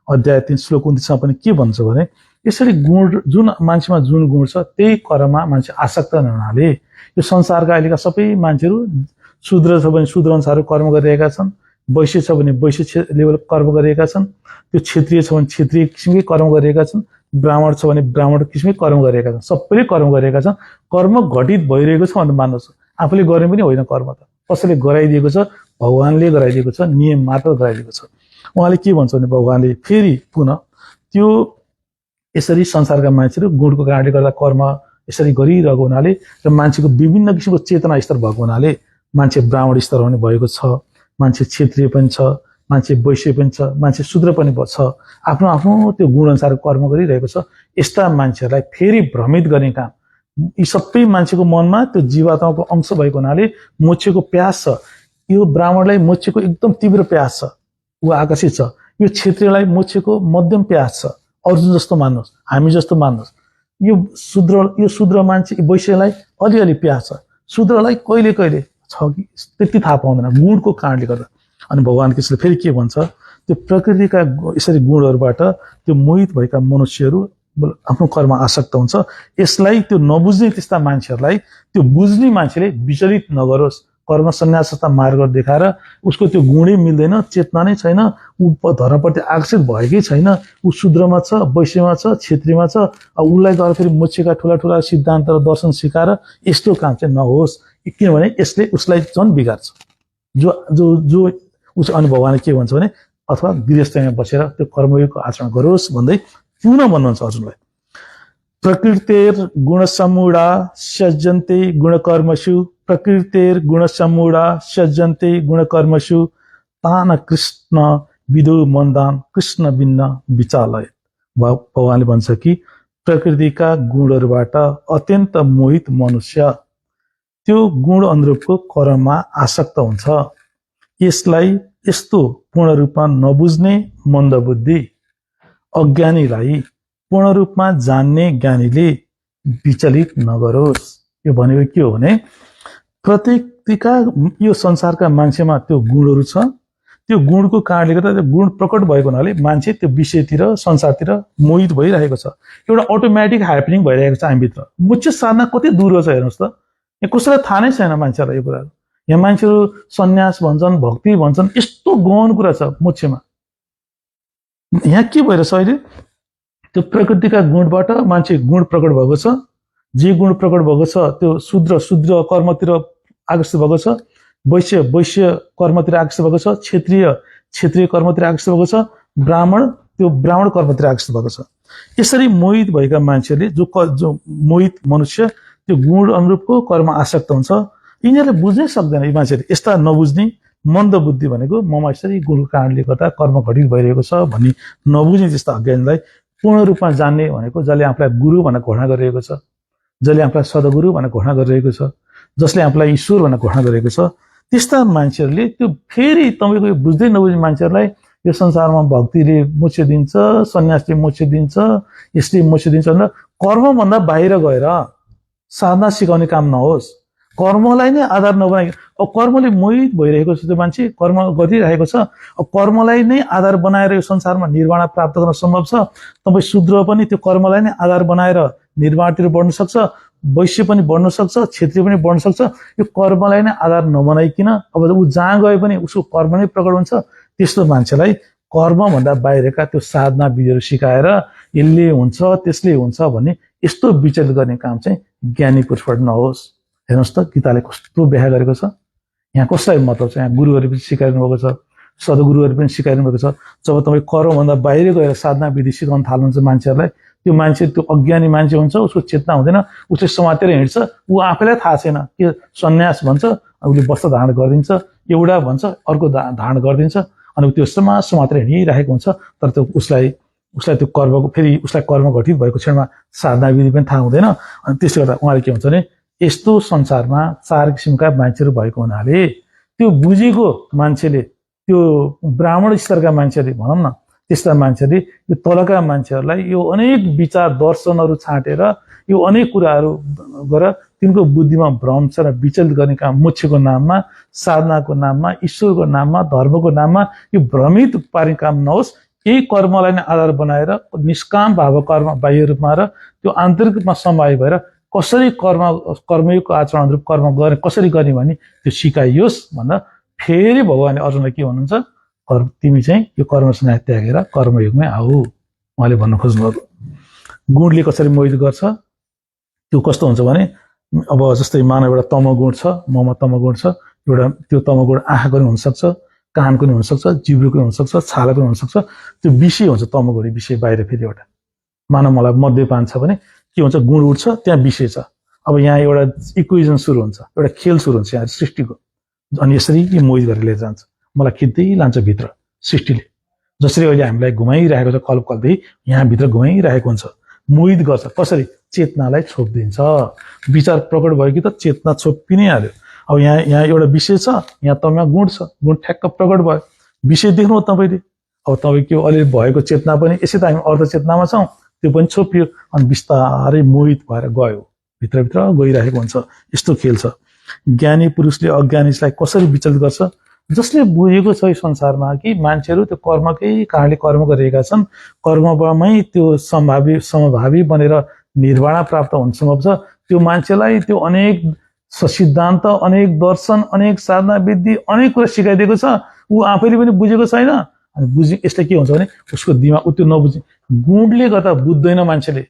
अध्याय 3 श्लोक 29मा पनि के भन्छ भने यसरी गुण जुन मान्छेमा जुन गुण छ त्यही कर्ममा मान्छे आसक्त नहुनाले यो संसारका अहिलेका सबै मान्छेहरू शूद्र छ भने शूद्र अनुसार कर्म गरिरहेका छन्, वैश्य छ भने वैश्य लेभल कर्म गरिरहेका छन्, त्यो क्षेत्रीय छ भने क्षेत्रीय किसिमकै कर्म गरिरहेका छन्, ब्राह्मण छ भने ब्राह्मण किसिमकै कर्म गरिरहेका छन्, सबैले कर्म गरिरहेका छन्। कर्म घटित भइरहेको छ भनेर मान्नुहोस्, आफूले गर्ने पनि होइन, कर्म त कसैले गराइदिएको छ, भगवान्ले गराइदिएको छ, नियम मात्र गराइदिएको छ। उहाँले के भन्छ भने भगवान्ले फेरि पुनः त्यो यसरी संसारका मान्छेहरू गुणको कारणले गर्दा कर्म यसरी गरिरहेको हुनाले र मान्छेको विभिन्न किसिमको चेतना स्तर भएको हुनाले मान्छे ब्राह्मण स्तर पनि भएको छ, मान्छे क्षेत्रीय पनि छ, मान्छे वैश्य पनि छ, मान्छे शूद्र पनि छ, आफ्नो आफ्नो त्यो गुण अनुसार कर्म गरिरहेको छ। यस्ता मान्छेहरूलाई फेरि भ्रमित गर्ने काम यी सबै मान्छेको मनमा त्यो जीवात्माको अंश भएको हुनाले मोक्षको प्यास छ। यो ब्राह्मणलाई मोक्षको एकदम तीव्र प्यास छ, ऊ आकर्षित छ। यो क्षेत्रीयलाई मोक्षको मध्यम प्यास छ, अर्जुन जस्तो मान्नुहोस्, हामी जस्तो मान्नुहोस्। यो शूद्र मान्छे वैश्यलाई अलिअलि प्यास छ, शूद्रलाई कहिले कहिले छ कि त्यति थाहा पाउँदैन गुणको कारणले गर्दा। अनि भगवान् कृष्णले फेरि के भन्छ, त्यो प्रकृतिका यसरी गुणहरूबाट त्यो मोहित भएका मनुष्यहरू आफ्नो कर्म आसक्त हुन्छ। यसलाई त्यो नबुझ्ने त्यस्ता मान्छेहरूलाई त्यो बुझ्ने मान्छेले विचलित नगरोस्। कर्म सन्यास जस्ता मार्ग देखाएर उसको त्यो गुणै मिल्दैन, चेतना नै छैन, ऊ धर्मप्रति आकर्षित भएकै छैन, ऊ शूद्रमा छ, वैश्यमा छ, क्षेत्रीमा छ, उसलाई गएर फेरि मोक्षका ठुला ठुला सिद्धान्त र दर्शन सिकाएर यस्तो काम चाहिँ नहोस्, किनभने यसले उसलाई झन् बिगार्छ। जो जो जो उस अनि भगवान्ले के भन्छ भने अथवा गृहस्थमा बसेर त्यो कर्मयोगको आचरण गरोस् भन्दै पुनः भन्नुहुन्छ अर्जुनलाई, प्रकृतेर गुणसमूढा सज्जन्ते गुणकर्मसु, प्रकृतेर गुणसमूढा सज्जन्ते गुणकर्मसु, तान कृष्ण विदु मन्दान कृष्ण भिन्न विचालय। भगवान्ले भन्छ कि प्रकृतिका गुणहरूबाट अत्यन्त मोहित मनुष्य त्यो गुण अनुरूपको कर्ममा आसक्त हुन्छ। यसलाई यस्तो पूर्ण रूपमा नबुझ्ने मन्दबुद्धि अज्ञानीलाई पूर्ण रूपमा जान्ने ज्ञानीले विचलित नगरोस्। यो भनेको के हो भने प्रत्येकका यो संसारका मान्छेमा त्यो गुणहरू छ, त्यो गुणको कारणले गर्दा त्यो गुण प्रकट भएको हुनाले मान्छे त्यो विषयतिर संसारतिर मोहित भइरहेको छ। एउटा अटोमेटिक ह्यापनिङ भइरहेको छ हामीभित्र। मुख्य साधना कति दूर छ हेर्नुहोस् त। यहाँ कसैलाई थाहा नै छैन मान्छेलाई यो कुराहरू। यहाँ मान्छेहरू सन्यास भन्छन्, भक्ति भन्छन्, यस्तो गहन कुरा छ मोक्षमा। यहाँ के भइरहेछ अहिले, त्यो प्रकृतिका गुणबाट मान्छे गुण प्रकट भएको छ। जे गुण प्रकट भएको छ त्यो शूद्र कर्मतिर आकर्षित भएको छ, वैश्य कर्मतिर आकर्षित भएको छ, क्षेत्रीय कर्मतिर आकर्षित भएको छ, ब्राह्मण कर्मतिर आकर्षित भएको छ। यसरी मोहित भएका मान्छेले जो मोहित मनुष्य त्यो गुण अनुरूपको कर्म आसक्त हुन्छ। यिनीहरूले बुझ्नै सक्दैन। यी मान्छेले यस्ता नबुझ्ने मन्द बुद्धि भनेको ममा यसरी गुणको कारणले गर्दा कर्म घटित भइरहेको छ भन्ने नबुझ्ने त्यस्ता अज्ञानीलाई पूर्ण रूपमा जान्ने भनेको जसले आफूलाई गुरु भनेर घोषणा गरिरहेको छ, जसले आफूलाई सद्गुरु भनेर घोषणा गरिरहेको छ, जसले आफूलाई ईश्वर भनेर घोषणा गरिरहेको छ, त्यस्ता मान्छेहरूले त्यो फेरि तपाईँको यो बुझ्दै नबुझ्ने मान्छेहरूलाई यो संसारमा भक्तिले मोक्ष दिन्छ, सन्यासले मोक्ष दिन्छ, यसले मोक्ष दिन्छ भनेर कर्मभन्दा बाहिर गएर साधना सिकाउने काम नहोस्। कर्मलाई नै आधार नबनाइ, अब कर्मले मोहित भइरहेको छ त्यो मान्छे, कर्म गरिरहेको छ। अब कर्मलाई नै आधार बनाएर यो संसारमा निर्वाण प्राप्त गर्न सम्भव छ। तपाईँ शूद्र पनि त्यो कर्मलाई नै आधार बनाएर निर्वाणतिर बढ्न सक्छ, वैश्य पनि बढ्न सक्छ, क्षेत्रीय पनि बढ्न सक्छ। यो कर्मलाई नै आधार नबनाइकन अब ऊ जहाँ गए पनि उसको कर्म नै प्रकट हुन्छ। त्यस्तो मान्छेलाई कर्मभन्दा बाहिरका त्यो साधना विधिहरू सिकाएर यसले हुन्छ त्यसले हुन्छ भन्ने यस्तो विचलित गर्ने काम चाहिँ ज्ञानी पुरुषबाट नहोस्। हेर्नुहोस् त गीताले कस्तो व्याख्या गरेको छ। यहाँ कसलाई मतलब छ, यहाँ गुरुहरू पनि सिकाइरहनु भएको छ, सद्गुरुहरू पनि सिकाइरहनु भएको छ। जब तपाईँ कर्मभन्दा बाहिर गएर साधना विधि सिकाउन थाल्नुहुन्छ मान्छेहरूलाई, त्यो मान्छे त्यो अज्ञानी मान्छे हुन्छ, उसको चेतना हुँदैन, उसले समातेर हिँड्छ। ऊ आफैलाई थाहा छैन के सन्यास भन्छ, उसले वस्त्र धारण गरिदिन्छ, एउटा भन्छ अर्को धारण गरिदिन्छ, अनि त्यो समातेर हिँडिरहेको हुन्छ। तर त्यो उसलाई त्यो कर्मको फेरि उसलाई कर्म घटित भएको क्षणमा साधना विधि पनि थाहा हुँदैन। अनि त्यसले गर्दा उहाँले के भन्छ भने यस्तो संसारमा 4 किसिमका मान्छेहरू भएको हुनाले त्यो बुझेको मान्छेले, त्यो ब्राह्मण स्तरका मान्छेले भनौँ न, त्यस्ता मान्छेले यो तलका मान्छेहरूलाई यो अनेक विचार दर्शनहरू छाँटेर यो अनेक कुराहरू गरेर तिनको बुद्धिमा भ्रम र विचलित गर्ने काम मोक्षको नाममा, साधनाको नाममा, ईश्वरको नाममा, धर्मको नाममा यो भ्रमित पार्ने काम नहोस्। यही कर्मलाई नै आधार बनाएर निष्काम भाव कर्म बाह्य रूपमा र त्यो आन्तरिक रूपमा समावेश भएर कसरी कर्मयुगको आचरण अनुरूप कर्म गर्ने कसरी गर्ने भने त्यो सिकाइयोस् भनेर फेरि भगवान्ले अर्जुनलाई के भन्नुहुन्छ, तिमी चाहिँ यो कर्म सन्यास त्यागेर कर्मयुगमै आऊ उहाँले भन्न खोज्नुभएको। गुणले कसरी मोहित गर्छ त्यो कस्तो हुन्छ भने, अब जस्तै मानव एउटा तमोगुण छ, ममा तमोगुण छ, एउटा त्यो तमोगुण आँखाको पनि हुनसक्छ, कानको पनि हुनसक्छ, जिब्रोको पनि हुनसक्छ, छालाको पनि हुनसक्छ। त्यो विषय हुन्छ तमोगुणी विषय बाहिर। फेरि एउटा मानव मलाई मध्यपान छ भने के हुन्छ, गुण उठ्छ, त्यहाँ विषय छ। अब यहाँ एउटा इक्वेजन सुरु हुन्छ, एउटा खेल सुरु हुन्छ यहाँ सृष्टिको। अनि यसरी यो मोहित गरेर लिएर जान्छ, मलाई खिच्दै लान्छ भित्र सृष्टिले। जसरी अहिले हामीलाई घुमाइरहेको छ कल्पकल्पदेखि यहाँभित्र घुमाइरहेको हुन्छ, मोहित गर्छ। कसरी? चेतनालाई छोपिदिन्छ। विचार प्रकट भयो कि त चेतना छोपि नै हाल्यो। अब यहाँ एउटा विषय छ, यहाँ तपाईँमा गुण छ, गुण ठ्याक्क प्रकट भयो, विषय देख्नु तपाईँले। अब तपाईँको अहिले भएको चेतना पनि यसै त हामी अर्ध चेतनामा छौँ, त्यो पनि छोपियो अनि बिस्तारै मोहित भएर गयो, भित्रभित्र गइरहेको हुन्छ। यस्तो खेल छ। ज्ञानी पुरुषले अज्ञानीलाई कसरी विचलित गर्छ? जसले बुझेको छ यो संसारमा कि मान्छेहरू त्यो कर्मकै कारणले कर्म गरिरहेका छन्, कर्ममै त्यो समभावी बनेर निर्वाण प्राप्त हुन सम्भव छ। त्यो मान्छेलाई त्यो अनेक सिद्धान्त, अनेक दर्शन, अनेक साधना विधि, अनेक कुरा सिकाइदिएको छ। ऊ आफैले पनि बुझेको छैन। अनि यसले के हुन्छ भने उसको दिमाग त्यो नबुझे गुणले गर्दा बुझ्दैन मान्छेले।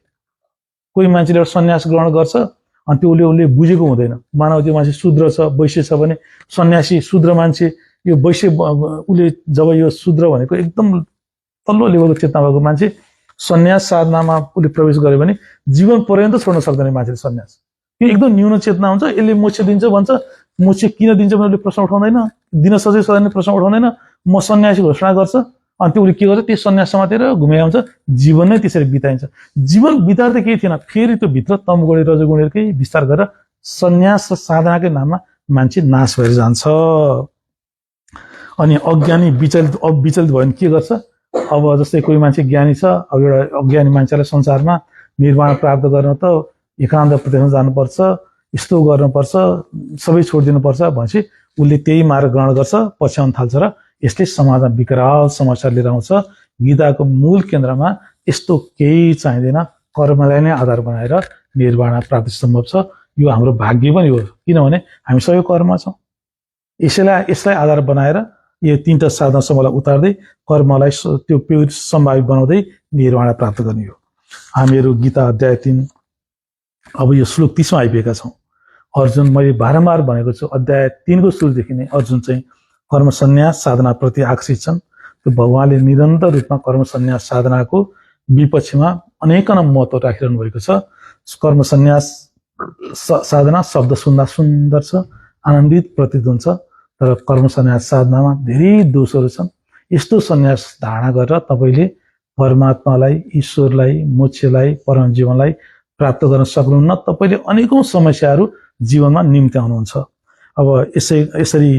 कोही मान्छेले एउटा सन्यास ग्रहण गर्छ अनि त्यो उसले बुझेको हुँदैन। मानव त्यो मान्छे शूद्र छ, वैश्य छ भने सन्यासी शूद्र मान्छे, यो वैश्य उसले जब यो शूद्र भनेको एकदम तल्लो लेभलको चेतना भएको मान्छे सन्यास साधनामा उसले प्रवेश गर्यो भने जीवन पर्यन्त छोड्न सक्दैन मान्छेले सन्यास। यो एकदम न्यून चेतना हुन्छ। यसले मोक्ष दिन्छ भन्छ, मोक्ष किन दिन्छ भने उसले प्रश्न उठाउँदैन, दिन सधैँ सधैँ प्रश्न उठाउँदैन। म सन्यासी घोषणा गर्छ अनि त्यो उसले के गर्छ, त्यो सन्यास समातेर घुमे आउँछ, जीवन नै त्यसरी बिताइन्छ। जीवन बिताएर त केही थिएन, फेरि त्यो भित्र तमगुणी रजगुणीहरूकै विस्तार गरेर सन्यास र साधनाकै नाममा मान्छे नाश भएर जान्छ। अनि अज्ञानी विचलित भयो भने के गर्छ? अब जस्तै कोही मान्छे ज्ञानी छ, अब एउटा अज्ञानी मान्छेलाई संसारमा निर्वाण प्राप्त गर्न त एकान्त प्रदेशमा जानुपर्छ, यस्तो गर्नुपर्छ, सबै छोडिदिनुपर्छ भनेपछि उसले त्यही मार्ग ग्रहण गर्छ, पछ्याउन थाल्छ र यसले समाजमा विकराल समस्या लिएर आउँछ। गीताको मूल केन्द्रमा यस्तो केही चाहिँदैन, कर्मलाई नै आधार बनाएर निर्वाण प्राप्ति सम्भव छ। यो हाम्रो भाग्य पनि हो, किनभने हामी सबै कर्म छौँ। यसलाई आधार बनाएर यो तीनटा साधनासम्मलाई उतार्दै कर्मलाई त्यो प्योर सम्भावित बनाउँदै निर्वाण प्राप्त गर्ने हो। हामीहरू गीता अध्याय 3 अब यो श्लोक 30 मा आइपुगेका छौँ। अर्जुन, मैले बारम्बार भनेको छु, अध्याय 3 को सुरुदेखि नै अर्जुन चाहिँ कर्म सन्यास साधना प्रति आकर्षित छन्। त्यो भगवानले निरन्तर रूपमा कर्म सन्यास साधनाको विपक्षमा अनेकन महत्त्व राखिरहनु भएको छ। कर्म सन्यास साधना शब्द सुन्दा सुन्दर छ, आनन्दित प्रतीत हुन्छ, तर कर्म सन्यास साधनामा धेरै दोषहरू छन्। यस्तो सन्यास धारणा गरेर तपाईँले परमात्मालाई, ईश्वरलाई, मोक्षलाई, परम जीवनलाई प्राप्त गर्न सक्नुहुन्न। तपाईँले अनेकौं समस्याहरू जीवनमा निम्त्याउनुहुन्छ। अब यसरी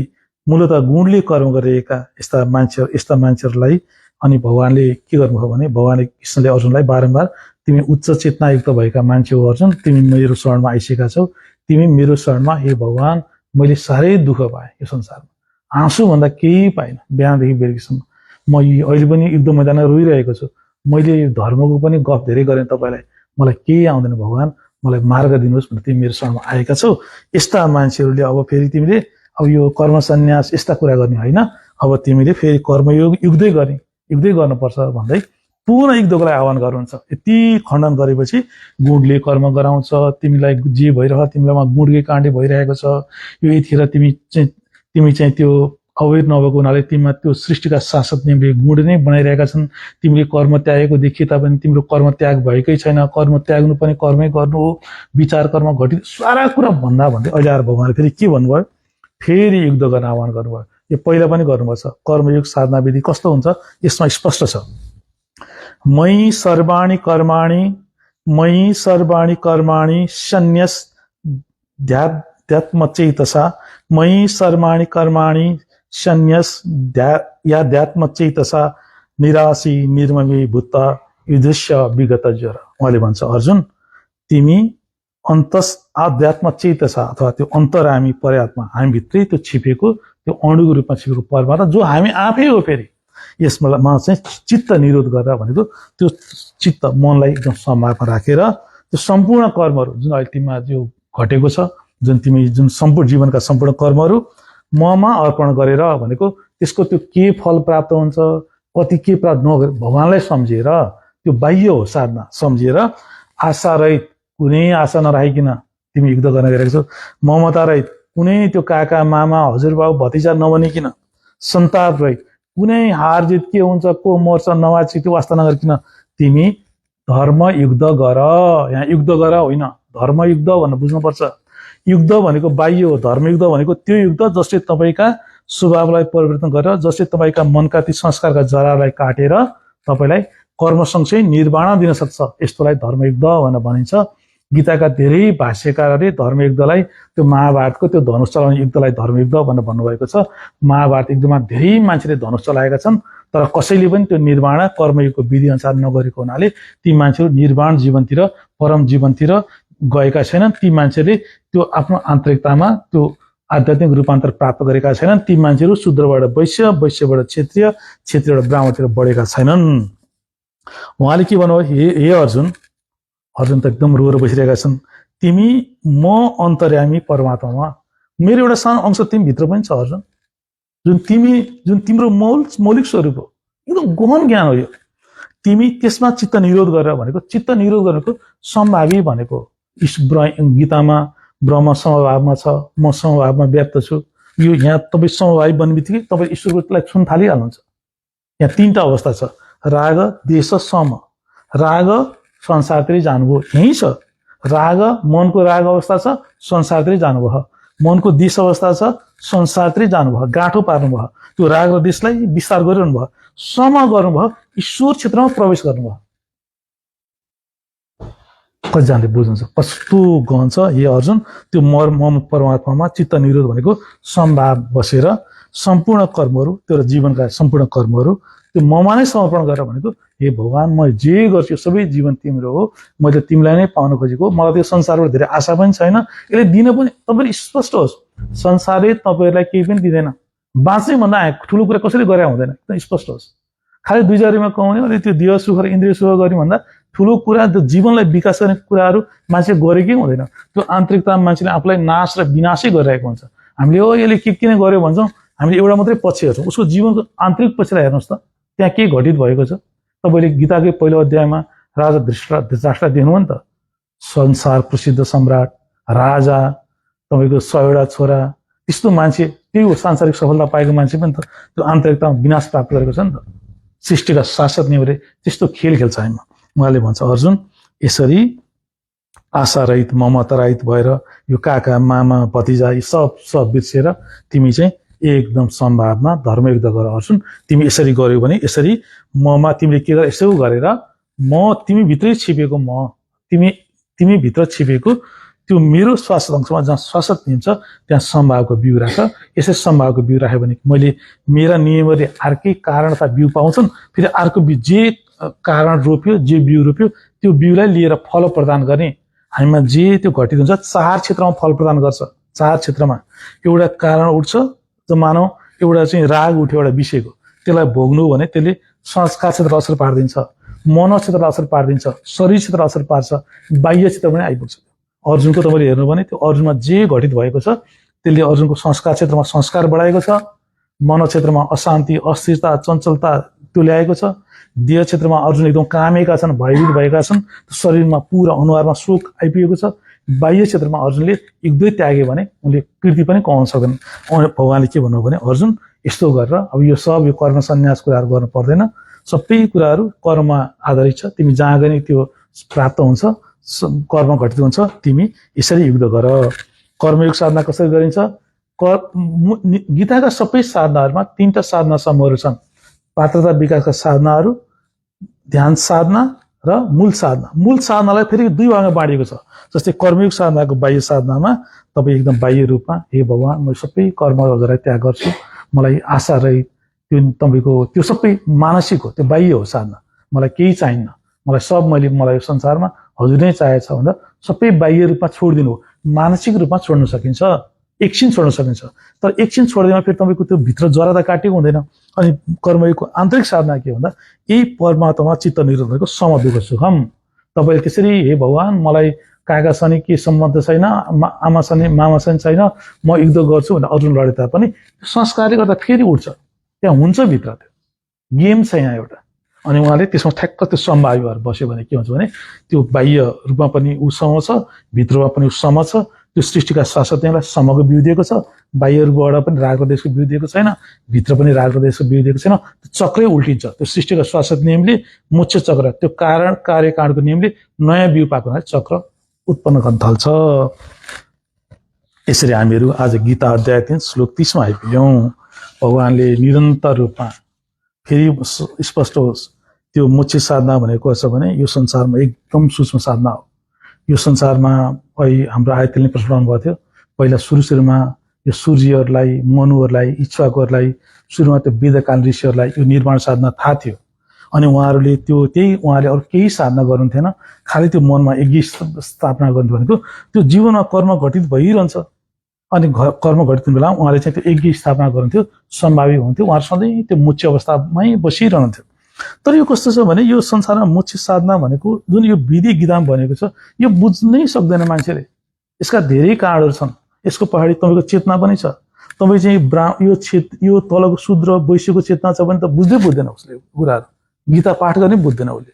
मूलतः गुणले कर्म गरिरहेका यस्ता मान्छेहरूलाई अनि भगवानले के गर्नुभयो भने, भगवानले कृष्णले अर्जुनलाई बारम्बार, तिमी उच्च चेतनायुक्त भएका मान्छे हो अर्जुन, तिमी मेरो शरणमा आइसकेका छौ, तिमी मेरो शरणमा, हे भगवान, मैले साह्रै दुःख पाएँ यो संसारमा, आँसु भन्दा केही पाइनँ, बिहानदेखि बेलुकीसम्म म अहिले पनि युद्ध मैदानमा रोइरहेको छु। मैले धर्मको पनि गफ धेरै गरेँ तपाईँलाई, मलाई केही आउँदैन भगवान, मलाई मार्ग दिनुहोस् भनेर तिमी मेरो शरणमा आएका छौ। यस्ता मान्छेहरूले अब फेरि तिमीले अब यो कर्म सन्यास यस्ता कुरा गर्ने होइन, अब तिमीले फेरि कर्मयोग युक्तै गर्नुपर्छ भन्दै पुनः युद्धको लागि आह्वान गर्नुहुन्छ। यति खण्डन गरेपछि गुणले कर्म गराउँछ, तिमीलाई जे भइरह, तिमीलाईमा गुणकै काण्डे भइरहेको छ, यो यतिखेर तिमी चाहिँ त्यो अवेर नभएको हुनाले तिमीमा त्यो सृष्टिका शासक नियमले गुण नै बनाइरहेका छन्। तिमीले कर्म त्यागेको देखिए तापनि तिम्रो कर्म त्याग भएकै छैन, कर्म त्याग्नु पनि कर्मै गर्नु हो, विचार कर्म घटित सारा कुरा भन्दै अहिले आएर भगवानले फेरि के भन्नुभयो, फेरि युद्ध गर्न आह्वान गर्नुभयो। यो पहिला पनि गर्नुपर्छ। कर्मयोग साधना विधि कस्तो हुन्छ यसमा स्पष्ट छ। मयि सर्वाणि कर्माणि सन्न्यास ध्यात्मचेतसा, मयि सर्वाणि कर्माणि सन्न्यास ध्यात्मचेतसा, निराशी निर्ममी भूता युद्धस्य विगत ज्वर। उहाँले भन्छ, अर्जुन, तिमी आध्यात्म चेतसा अथवा त्यो अन्तरामी परमात्मा, हामीभित्रै त्यो छिपेको, त्यो अणुको रूपमा छिपेको परमात्मा जो हामी आफै हो। फेरि यसमा चाहिँ चित्त निरोध गरेर भनेको त्यो चित्त मनलाई एकदम समामा राखेर त्यो सम्पूर्ण कर्महरू जुन अहिले तिमीमा जो घटेको छ, जुन सम्पूर्ण जीवनका सम्पूर्ण कर्महरू ममा अर्पण गरेर भनेको त्यसको त्यो के फल प्राप्त हुन्छ, कति के प्राप्त नगरे भगवानलाई सम्झिएर, त्यो बाह्य हो साधना सम्झिएर, आशा रहित, कुनै आशा नराखिकन तिमी युद्ध गर्न गइरहेको छौ, ममता रहित, कुनै त्यो काका मामा हजुरबाबु भतिजा नबनिकन, सन्ताप रहित, कुनै हार जित के हुन्छ, को मर्छ नवाची त्यो वास्ता नगरिकन तिमी धर्म युद्ध गर। यहाँ युद्ध गर होइन, धर्म युद्ध भनेर बुझ्नुपर्छ। युद्ध भनेको बाह्य हो, धर्मयुद्ध भनेको त्यो युद्ध जसले तपाईँका स्वभावलाई परिवर्तन गरेर, जसले तपाईँका मनका ती संस्कारका जरालाई काटेर तपाईँलाई कर्मसँगै निर्वाण दिन सक्छ। यस्तोलाई धर्मयुद्ध भनेर भनिन्छ। गीताका धेरै भाष्यकारहरूले धर्मयुद्धलाई त्यो महाभारतको त्यो धनुष चलाउने युद्धलाई धर्मयुद्ध भनेर भन्नुभएको छ। महाभारत युद्धमा धेरै मान्छेले धनुष चलाएका छन्, तर कसैले पनि त्यो निर्वाण कर्मयुगको विधि अनुसार नगरेको हुनाले ती मान्छेहरू निर्वाण जीवनतिर, परम जीवनतिर गएका छैनन्। ती मान्छेले त्यो आफ्नो आन्तरिकतामा त्यो आध्यात्मिक रूपान्तर प्राप्त गरेका छैनन्। ती मान्छेहरू शूद्रबाट वैश्य, वैश्यबाट क्षत्रिय, क्षत्रियबाट ब्राह्मणतिर बढेका छैनन्। उहाँले के भन्नुभयो, हे अर्जुन, अर्जुन त एकदम रोएर बसिरहेका छन्, तिमी म अन्तर्यामी परमात्मामा, मेरो एउटा सानो अंश तिमी भित्र पनि छ अर्जुन, जुन तिम्रो मौलिक स्वरूप हो, एकदम गहन ज्ञान हो यो। तिमी त्यसमा चित्त निरोध गरेर भनेको, चित्त निरोध गरेको सम्भावी भनेको गीतामा ब्रह्म समभावमा छ, म समभावमा व्याप्त छु। यो यहाँ तपाईँ समभावी बन्ने बित्तिकै तपाईँ ईश्वरकोलाई छुन थालिहाल्नुहुन्छ। यहाँ तीनटा अवस्था छ, राग देश सम। राग संसारतिर जानुभयो, यही छ। राग मनको राग अवस्था छ, संसारतिर जानुभयो। मनको देश अवस्था छ, संसारतिर जानुभयो, गाँठो पार्नुभयो, त्यो राग र देशलाई विस्तार गरिरहनु भयो, सम गर्नुभयो, ईश्वर क्षेत्रमा प्रवेश गर्नुभयो। कतिजनाले बुझ्नुहुन्छ कस्तो गहन छ। हे अर्जुन, त्यो म परमात्मामा चित्त निरोध भनेको सम्भाव बसेर सम्पूर्ण कर्महरू, त्यो जीवनका सम्पूर्ण कर्महरू त्यो ममा नै समर्पण गरेर भनेको, हे भगवान, म जे गर्छु सबै जीवन तिम्रो हो, मैले तिमीलाई नै पाउन खोजेको, मलाई त्यो संसारबाट धेरै आशा पनि छैन, यसले दिन पनि। तपाईँले स्पष्ट होस्, संसारले तपाईँहरूलाई केही पनि दिँदैन, बाँच्ने भन्दा ठुलो कुरा कसरी गरे हुँदैन, एकदम स्पष्ट होस्। खालि दुई जरीमा कमाउने अनि त्यो देह सुख र इन्द्रिय सुख गर्ने भन्दा ठुलो कुरा, त्यो जीवनलाई विकास गर्ने कुराहरू मान्छे गरेकै हुँदैन। त्यो आन्तरिकतामा मान्छेले आफूलाई नाश र विनाशै गरिरहेको हुन्छ। हामीले यसले के किन गर्यो भन्छौँ, हामीले एउटा मात्रै पक्ष हेर्छौँ, उसको जीवनको आन्तरिक पक्षलाई हेर्नुहोस् त, त्यहाँ के घटित भएको छ। तपाईँले गीताकै पहिलो अध्यायमा राजा धृतराष्ट्र देख्नुभयो नि त, संसार प्रसिद्ध सम्राट, राजा, तपाईँको 100 छोरा, त्यस्तो मान्छे, त्यही हो सांसारिक सफलता पाएको मान्छे पनि त त्यो आन्तरिकतामा विनाश प्राप्त गरेको छ नि त। सृष्टिका शासक नेउरे त्यस्तो खेल खेल्छ हामीमा। उहाँले भन्छ, अर्जुन यसरी आशारहित ममतारहित भएर यो काका मामा भतिजा यी सब बिर्सेर तिमी चाहिँ एकदम सम्वादमा धर्मयुद्ध गर अर्जुन। तिमी यसरी गर्यौ भने, यसरी ममा तिमीले के गर, यसो गरेर म तिमी भित्रै छिपेको, म तिमी भित्र छिपेको त्यो मेरो शाश्वत अंशमा जहाँ शाश्वत निम्छ त्यहाँ सम्भावको बिउ राख। यसै सम्भावको बिउ राख्यो भने मैले मेरा नियमहरूले अर्कै कारणता बिउ पाउँछन्, फेरि अर्को बिउ जे कारण रोप्यो, जे बिउ रोप्यो त्यो बिउलाई लिएर फल प्रदान गर्ने। हामीमा जे त्यो घटित हुन्छ 4 क्षेत्रमा फल प्रदान गर्छ। 4 क्षेत्रमा एउटा कारण उठ्छ, त मानौ एउटा चाहिँ राग उठ्यो एउटा विषयको, त्यसलाई भोग्नु भने त्यसले संस्कार क्षेत्रलाई असर पारिदिन्छ, मन क्षेत्रलाई असर पारिदिन्छ, शरीर क्षेत्रलाई असर पार्छ, बाह्य क्षेत्र पनि आइपुग्छ। अर्जुनको तपाईँले हेर्नु भने त्यो अर्जुनमा जे घटित भएको छ त्यसले अर्जुनको संस्कार क्षेत्रमा संस्कार बढाएको छ, मन क्षेत्रमा अशान्ति, अस्थिरता, चञ्चलता त्यो ल्याएको छ, देह क्षेत्रमा अर्जुन एकदम कामेका छन्, भयभीत भएका छन्, शरीरमा पुरा अनुहारमा शोक आइपुगेको छ, बाह्य क्षेत्रमा अर्जुनले एक दुई त्यागे भने उनले कृति पनि कमाउन सक्दैन। भगवान्ले के भन्नु भने, अर्जुन यस्तो गरेर अब यो सब यो कर्म सन्यास कुराहरू गर्नु पर्दैन, सबै कुराहरू कर्ममा आधारित छ, तिमी जहाँ गए त्यो प्राप्त हुन्छ, कर्म घटित हुन्छ, तिमी यसरी युद्ध गर। कर्मयोग साधना कसरी गरिन्छ? गीताका सबै साधनाहरूमा 3टा साधना समूहहरू छन्, पात्रता विकासका साधनाहरू, ध्यान साधना र मूल साधना। मूल साधनालाई फेरि 2 भागमा बाँडिएको छ। जस्तै कर्मयोग साधनाको बाह्य साधनामा तपाईँ एकदम बाह्य रूपमा, हे भगवान् म सबै कर्महरूलाई त्याग गर्छु, मलाई आशा रहित त्यो तपाईँको त्यो सबै मानसिक हो, त्यो बाह्य हो साधना, मलाई केही चाहिन्न, मलाई संसारमा हजुर नै चाहेछ भन्दा सबै बाह्य रूपमा छोडिदिनु हो। मानसिक रूपमा छोड्न सकिन्छ, एकछिन छोड्न सकिन्छ, तर एकछिन छोड्दैमा फेरि तपाईँको त्यो भित्र जरा त काटेको हुँदैन। अनि कर्मयोगको आन्तरिक साधना के भन्दा यही परमात्मामा चित्त निरोध भएको समदुःख सुखम। तपाईँले त्यसरी हे भगवान् मलाई काकासँग के सम्बन्ध छैन, आमासँग मामासँग छैन, म युद्ध गर्छु भनेर अर्जुन लडे तापनि संस्कारले गर्दा फेरि उठ्छ, त्यहाँ हुन्छ भित्र त्यो गेम छ यहाँ एउटा। अनि उहाँले त्यसमा ठ्याक्क त्यो सम्भाव्य भएर बस्यो भने के हुन्छ भने त्यो बाह्य रूपमा पनि ऊ सम छ, भित्रमा पनि ऊ सम छ, त्यो सृष्टिका शाश्वतलाई समको बिउ दिएको छ, बाह्य रूपबाट पनि राग र देशको बिउ दिएको छैन, भित्र पनि राग र देशको बिउ दिएको छैन, त्यो चक्रै उल्टिन्छ। त्यो सृष्टिका शाश्वत नियमले मोक्ष चक्र, त्यो कारण कार्यकारणको नियमले नयाँ बिउ पाएको हुनाले चक्र उत्पन्न गर्न थाल्छ। यसरी हामीहरू आज गीता अध्याय 3 श्लोक 30 मा आइपुग्यौं। भगवानले निरन्तर रूपमा फेरि स्पष्ट होस्, त्यो मोक्ष साधना भनेको छ भने यो संसारमा एकदम सूक्ष्म साधना हो। यो संसारमा अहिले हाम्रो आयतले प्रश्न गर्नुभएको थियो, पहिला सुरुमा यो सूर्यहरूलाई, मनुहरूलाई, इच्छुकहरूलाई, सुरुमा त्यो वेदकाल ऋषिहरूलाई यो निर्माण साधना थाहा थियो। अनि उहाँहरूले उहाँले अरू केही साधना गर्नु थिएन, खालि त्यो मनमा यज्ञ स्थापना गर्नु भनेको त्यो जीवनमा कर्म घटित भइरहन्छ। अनि कर्म घटित बेला उहाँले चाहिँ त्यो यज्ञ स्थापना गर्नुहुन्थ्यो, सम्भावी हुन्थ्यो, उहाँहरू सधैँ त्यो मोक्ष अवस्थामै बसिरहनुहुन्थ्यो। तर यो कस्तो छ भने यो संसारमा मोक्ष साधना भनेको जुन यो विधि गीतामा भनेको छ यो बुझ्नै सक्दैन मान्छेले। यसका धेरै कारणहरू छन्, यसको पछाडि तपाईँको चेतना पनि छ। तपाईँ चाहिँ यो तलको शूद्र वैश्यको चेतना छ भने त बुझ्दैन उसले कुराहरू, गीता पाठ गर्ने बुझ्दैन उसले।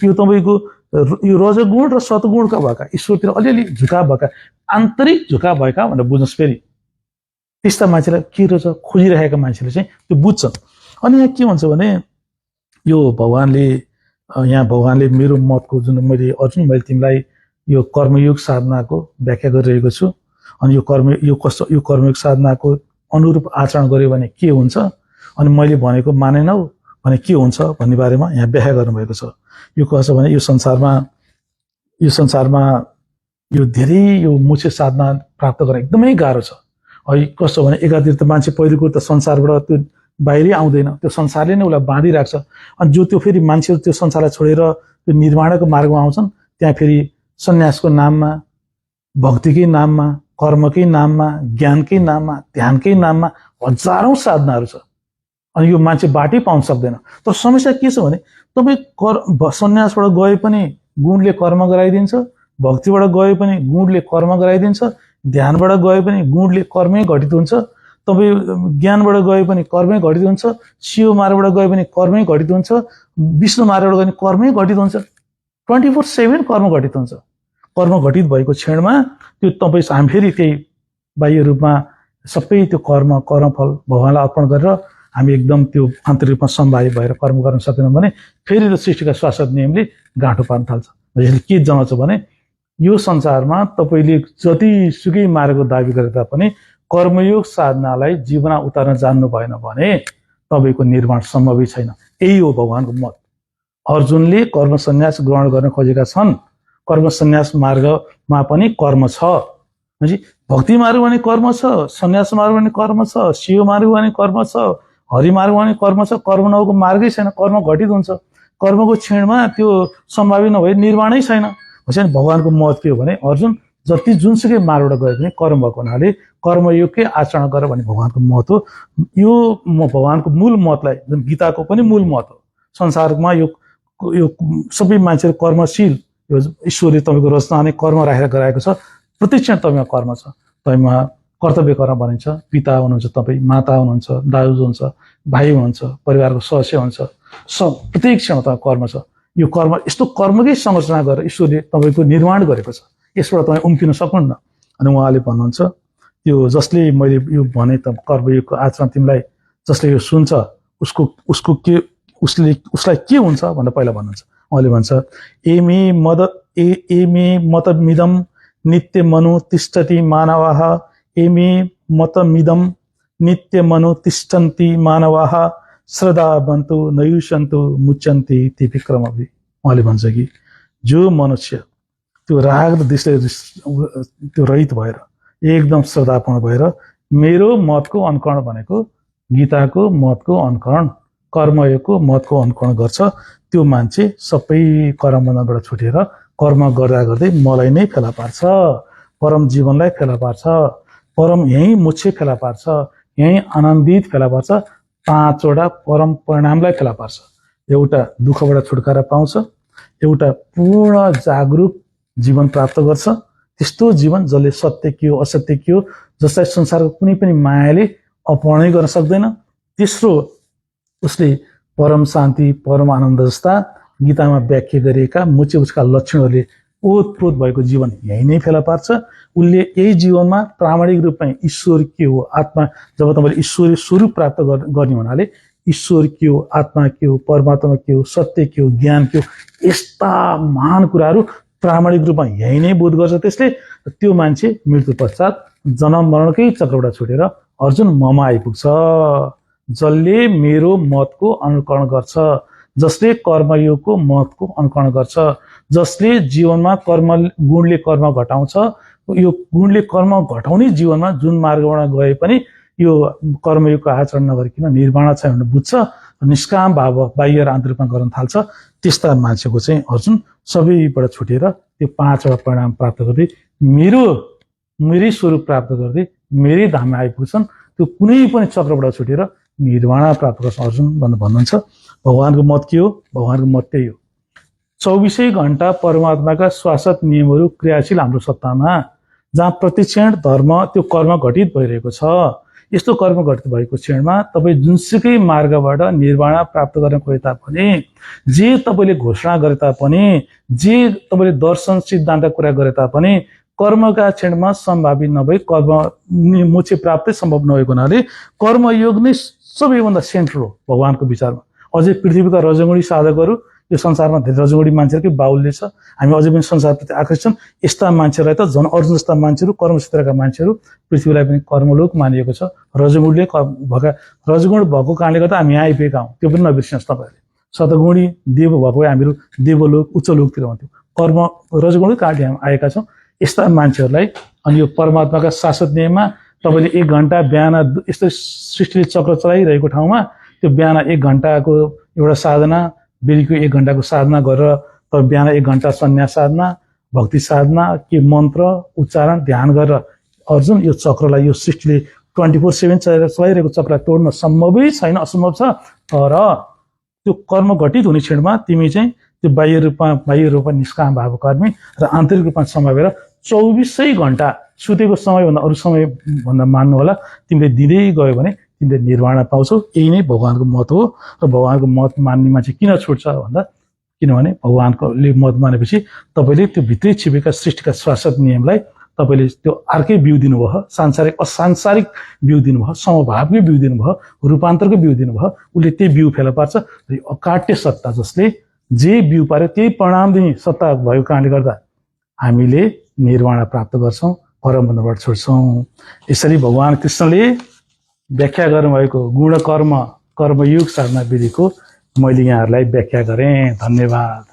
यो तपाईँको यो रजगुण र सतगुणका भएका, ईश्वरतिर अलिअलि झुकाव भएका, आन्तरिक झुकाव भएका भनेर बुझ्नुहोस्। फेरि त्यस्ता मान्छेलाई के रहेछ खोजिरहेका मान्छेले चाहिँ त्यो बुझ्छन्। अनि यहाँ के भन्छ भने यो भगवानले मेरो मतको जुन मैले तिमीलाई यो कर्मयोग साधनाको व्याख्या गरिरहेको छु। अनि यो कर्मयोग साधनाको अनुरूप आचरण गर्यो भने के हुन्छ, अनि मैले भनेको मानेनौ भने के हुन्छ भन्ने बारेमा यहाँ व्याख्या गर्नुभएको छ। यो कसो भने यो संसारमा यो धेरै यो मोक्ष साधना प्राप्त गर्न एकदमै गाह्रो छ। है कस्तो भने एकातिर त मान्छे पहिलो कुरो त संसारबाट त्यो बाहिरै आउँदैन, त्यो संसारले नै उसलाई बाँधिराख्छ। अनि जो त्यो फेरि मान्छेहरू त्यो संसारलाई छोडेर त्यो निर्माणको मार्गमा आउँछन्, त्यहाँ फेरि सन्यासको नाममा, भक्तिकै नाममा, कर्मकै नाममा, ज्ञानकै नाममा, ध्यानकै नाममा हजारौं साधनाहरू छ अनि यो मान्छे बाटै पाउन सक्दैन। तर समस्या के छ भने तपाईँ सन्यासबाट गए पनि गुणले कर्म गराइदिन्छ, भक्तिबाट गए पनि गुणले कर्म गराइदिन्छ, ध्यानबाट गए पनि गुणले कर्मै घटित हुन्छ, तपाईँ ज्ञानबाट गए पनि कर्मै घटित हुन्छ, शिव मार्गबाट गए पनि कर्मै घटित हुन्छ, विष्णु मार्गबाट गए पनि कर्मै घटित हुन्छ। 24/7 कर्म घटित हुन्छ। कर्म घटित भएको क्षणमा त्यो तपाईँ हामी फेरि त्यही बाह्य रूपमा सबै त्यो कर्मफल भगवानलाई अर्पण गरेर हामी एकदम त्यो आन्तरिक रूपमा सम्भावित भएर कर्म गर्न सक्दैनौँ भने फेरि त्यो सृष्टिका शाश्वत नियमले गाँठो पार्न थाल्छ। यसले के जनाउँछ भने यो संसारमा तपाईँले जतिसुकै मार्गको दाबी गरे तापनि कर्मयोग साधनालाई जीवनमा उतार्न जान्नु भएन भने तपाईँको निर्माण सम्भवै छैन। यही हो भगवानको मत। अर्जुनले कर्म सन्यास ग्रहण गर्न खोजेका छन्। कर्म सन्यास मार्गमा पनि कर्म छ। भक्ति मार्ग भने कर्म छ, सन्यास मार्ग भने कर्म छ, शिव मार्ग भने कर्म छ, हरि मार्ग भने कर्म छ। कर्म नभएको मार्गै छैन। कर्म घटित हुन्छ। कर्मको क्षणमा त्यो सम्भावित नभए निर्माणै छैन। भनेपछि भगवानको मत के हो भने अर्जुन जति जुनसुकै मार्गबाट गए पनि कर्म भएको हुनाले कर्मयोगकै आचरण गर भन्ने भगवानको मत हो। यो भगवानको मूल मतलाई जुन गीताको पनि मूल मत हो। संसारमा यो सबै मान्छेहरू कर्मशील, यो ईश्वरले तपाईँको रचना नै कर्म राखेर गराएको छ। प्रत्येक क्षण तपाईँमा कर्म छ। तपाईँमा कर्तव्य कर्म भनिन्छ। पिता हुनुहुन्छ, तपाईँ माता हुनुहुन्छ, दाजु हुनुहुन्छ, भाइ हुनुहुन्छ, परिवारको सदस्य हुनुहुन्छ, प्रत्येक क्षण तपाईँ कर्म छ। यो कर्म यस्तो कर्मकै संरचना गरेर ईश्वरले तपाईँको निर्माण गरेको छ। यसबाट तपाईँ उम्किन सक्नुहुन्न। अनि उहाँले भन्नुहुन्छ त्यो जसले मैले यो भने त कर्मयोगको आचरण तिमीलाई जसले यो सुन्छ उसलाई के हुन्छ भनेर पहिला भन्नुहुन्छ। उहाँले भन्छ एमे मतमिदम नित्य मनु तिष्ठति मानवाः, एमे मतमिदम नित्य मनु तिष्ठन्ति मानवाः, श्रद्धा बन्तु नयुषन्तु मुच्यन्ति ती विक्रमभि। उहाँले भन्छ कि जो मनुष्य त्यो राग र दृष्टि त्यो रहित भएर एकदम श्रद्धापूर्ण भएर मेरो मतको अनुकरण भनेको गीताको मतको अनुकरण, कर्मयोगको मतको अनुकरण गर्छ, त्यो मान्छे सबै कर्मबन्धनबाट छुटेर कर्म गर्दा गर्दै मलाई नै फेला पार्छ, परम जीवनलाई फेला पार्छ, परम यहीँ मोक्ष फेला पार्छ, यहीँ आनन्दित फेला पार्छ, 5वटा परम परिणामलाई फेला पार्छ। एउटा दुःखबाट छुटकारा पाउँछ, एउटा पूर्ण जागरुक जीवन प्राप्त गर्छ, त्यस्तो जीवन जसले सत्य के हो असत्य के हो जसलाई संसारको कुनै पनि मायाले अपहरणै गर्न सक्दैन। तेस्रो उसले परम शान्ति परम आनन्द जस्ता गीतामा व्याख्या गरिएका मुख्य उसका लक्षणहरूले ओतप्रोत भएको जीवन यही नै फेला पार्छ। उसले यही जीवनमा प्रामाणिक रूपमा ईश्वर के हो, आत्मा, जब तपाईँले ईश्वरीय स्वरूप प्राप्त गर्ने हुनाले ईश्वर के हो, आत्मा के हो, परमात्मा के हो, सत्य के हो, ज्ञान के हो, यस्ता महान कुराहरू प्रामाणिक रूपमा यही नै बोध गर्छ। त्यसले त्यो मान्छे मृत्यु पश्चात जन्म मरणकै चक्रबाट छुटेर अर्जुन ममा आइपुग्छ। जसले मेरो मतको अनुकरण गर्छ, जसले कर्मयोगको मतको अनुकरण गर्छ, जसले जीवनमा गुणले कर्म घटाउँछ, यो गुणले कर्म घटाउने जीवनमा जुन मार्गबाट गए पनि यो कर्मयोगको आचरण नगरिकन निर्माण छ भनेर बुझ्छ, निष्काम भाव बाह्य र आन्तरिक रूपमा गर्न थाल्छ। त्यस्ता मान्छेको चाहिँ अर्जुन सबैबाट छुटेर त्यो 5वटा परिणाम प्राप्त गर्दै मेरै स्वरूप प्राप्त गर्दै मेरै धाममा आइपुग्छन्। त्यो कुनै पनि चक्रबाट छुटेर निर्वाण प्राप्त गर्छ अर्जुन भनेर भन्नुहुन्छ। भगवानको मत के हो? भगवानको मत त्यही हो। 24 घण्टा परमात्माका शाश्वत नियमहरू क्रियाशील हाम्रो सत्तामा, जहाँ प्रतिक्षण धर्म त्यो कर्म घटित भइरहेको छ। यस्तो कर्म घटित भएको क्षणमा तपाईँ जुनसुकै मार्गबाट निर्वाण प्राप्त गर्न खोजे तापनि, जे तपाईँले घोषणा गरे तापनि, जे तपाईँले दर्शन सिद्धान्त कुरा गरे तापनि कर्मका क्षणमा सम्भावित नभई कर्म मोक्ष प्राप्तै सम्भव नभएको हुनाले कर्मयोग नै सबैभन्दा सेन्टर हो भगवानको विचारमा। अझै पृथ्वीका रजगुणी साधकहरू, यो संसारमा धेरै रजगुणी मान्छेहरूकै बाहुल्य छ। हामी अझै पनि संसारप्रति आकर्षित छौँ। यस्ता मान्छेहरूलाई त झन् अर्जुन जस्ता मान्छेहरू, कर्मक्षेत्रका मान्छेहरू, पृथ्वीलाई पनि कर्मलोक मानिएको छ। रजगुण भएको कारणले गर्दा हामी यहाँ आइपुगेका हौँ, त्यो पनि नबिर्सिनुहोस् तपाईँहरूले। सतगुणी देव भएको भए हामीहरू देवलोक उच्चलोकतिर हुन्थ्यौँ। कर्म रजगुणकै कारणले हामी आएका छौँ। यस्ता मान्छेहरूलाई अनि यो परमात्माका शाश्वत नियममा तपाईँले 1 घण्टा बिहान यस्तो सृष्टिले चक्र चलाइरहेको ठाउँमा त्यो बिहान 1 घण्टाको एउटा साधना, बेलुकी 1 घण्टाको साधना गरेर तपाईँ बिहान 1 घण्टा सन्यास साधना, भक्ति साधना, के मन्त्र उच्चारण ध्यान गरेर अर्जुन यो चक्रलाई, यो सृष्टिले 24/7 चलाइरहेको चक्र तोड्न सम्भवै छैन, असम्भव छ। तर त्यो कर्म घटित हुने क्षणमा तिमी चाहिँ त्यो बाह्य रूपमा निष्काम भएको कर्मी र आन्तरिक रूपमा समावेर 24 घण्टा सुतेको समयभन्दा अरू समय भन्दा मान्नु होला, तिमीले दिँदै गयो भने तिमीले निर्वाण पाउँछौ। यही नै भगवानको मत हो। र भगवानको मत मान्ने मान्छे किन छुट्छ भन्दा, किनभने भगवानकोले मत मानेपछि तपाईँले त्यो भित्रै छिपेका सृष्टिका शाश्वत नियमलाई तपाईँले त्यो अर्कै बिउ दिनुभयो, असांसारिक बिउ दिनुभयो, समभावकै बिउ दिनुभयो, रूपान्तरको बिउ दिनुभयो। उसले त्यही बिउ फेला पार्छ। र अकाट्य सत्ता जसले जे बिउ पार्यो त्यही परिणाम दिने सत्ता भएको कारणले गर्दा हामीले निर्वाण प्राप्त गर्छौँ, परम बन्धनबाट छुट्छौँ। यसरी भगवान कृष्णले व्याख्या गर्नुभएको गुण कर्मयुग साधना विधिको मैले यहाँहरूलाई व्याख्या गरेँ। धन्यवाद।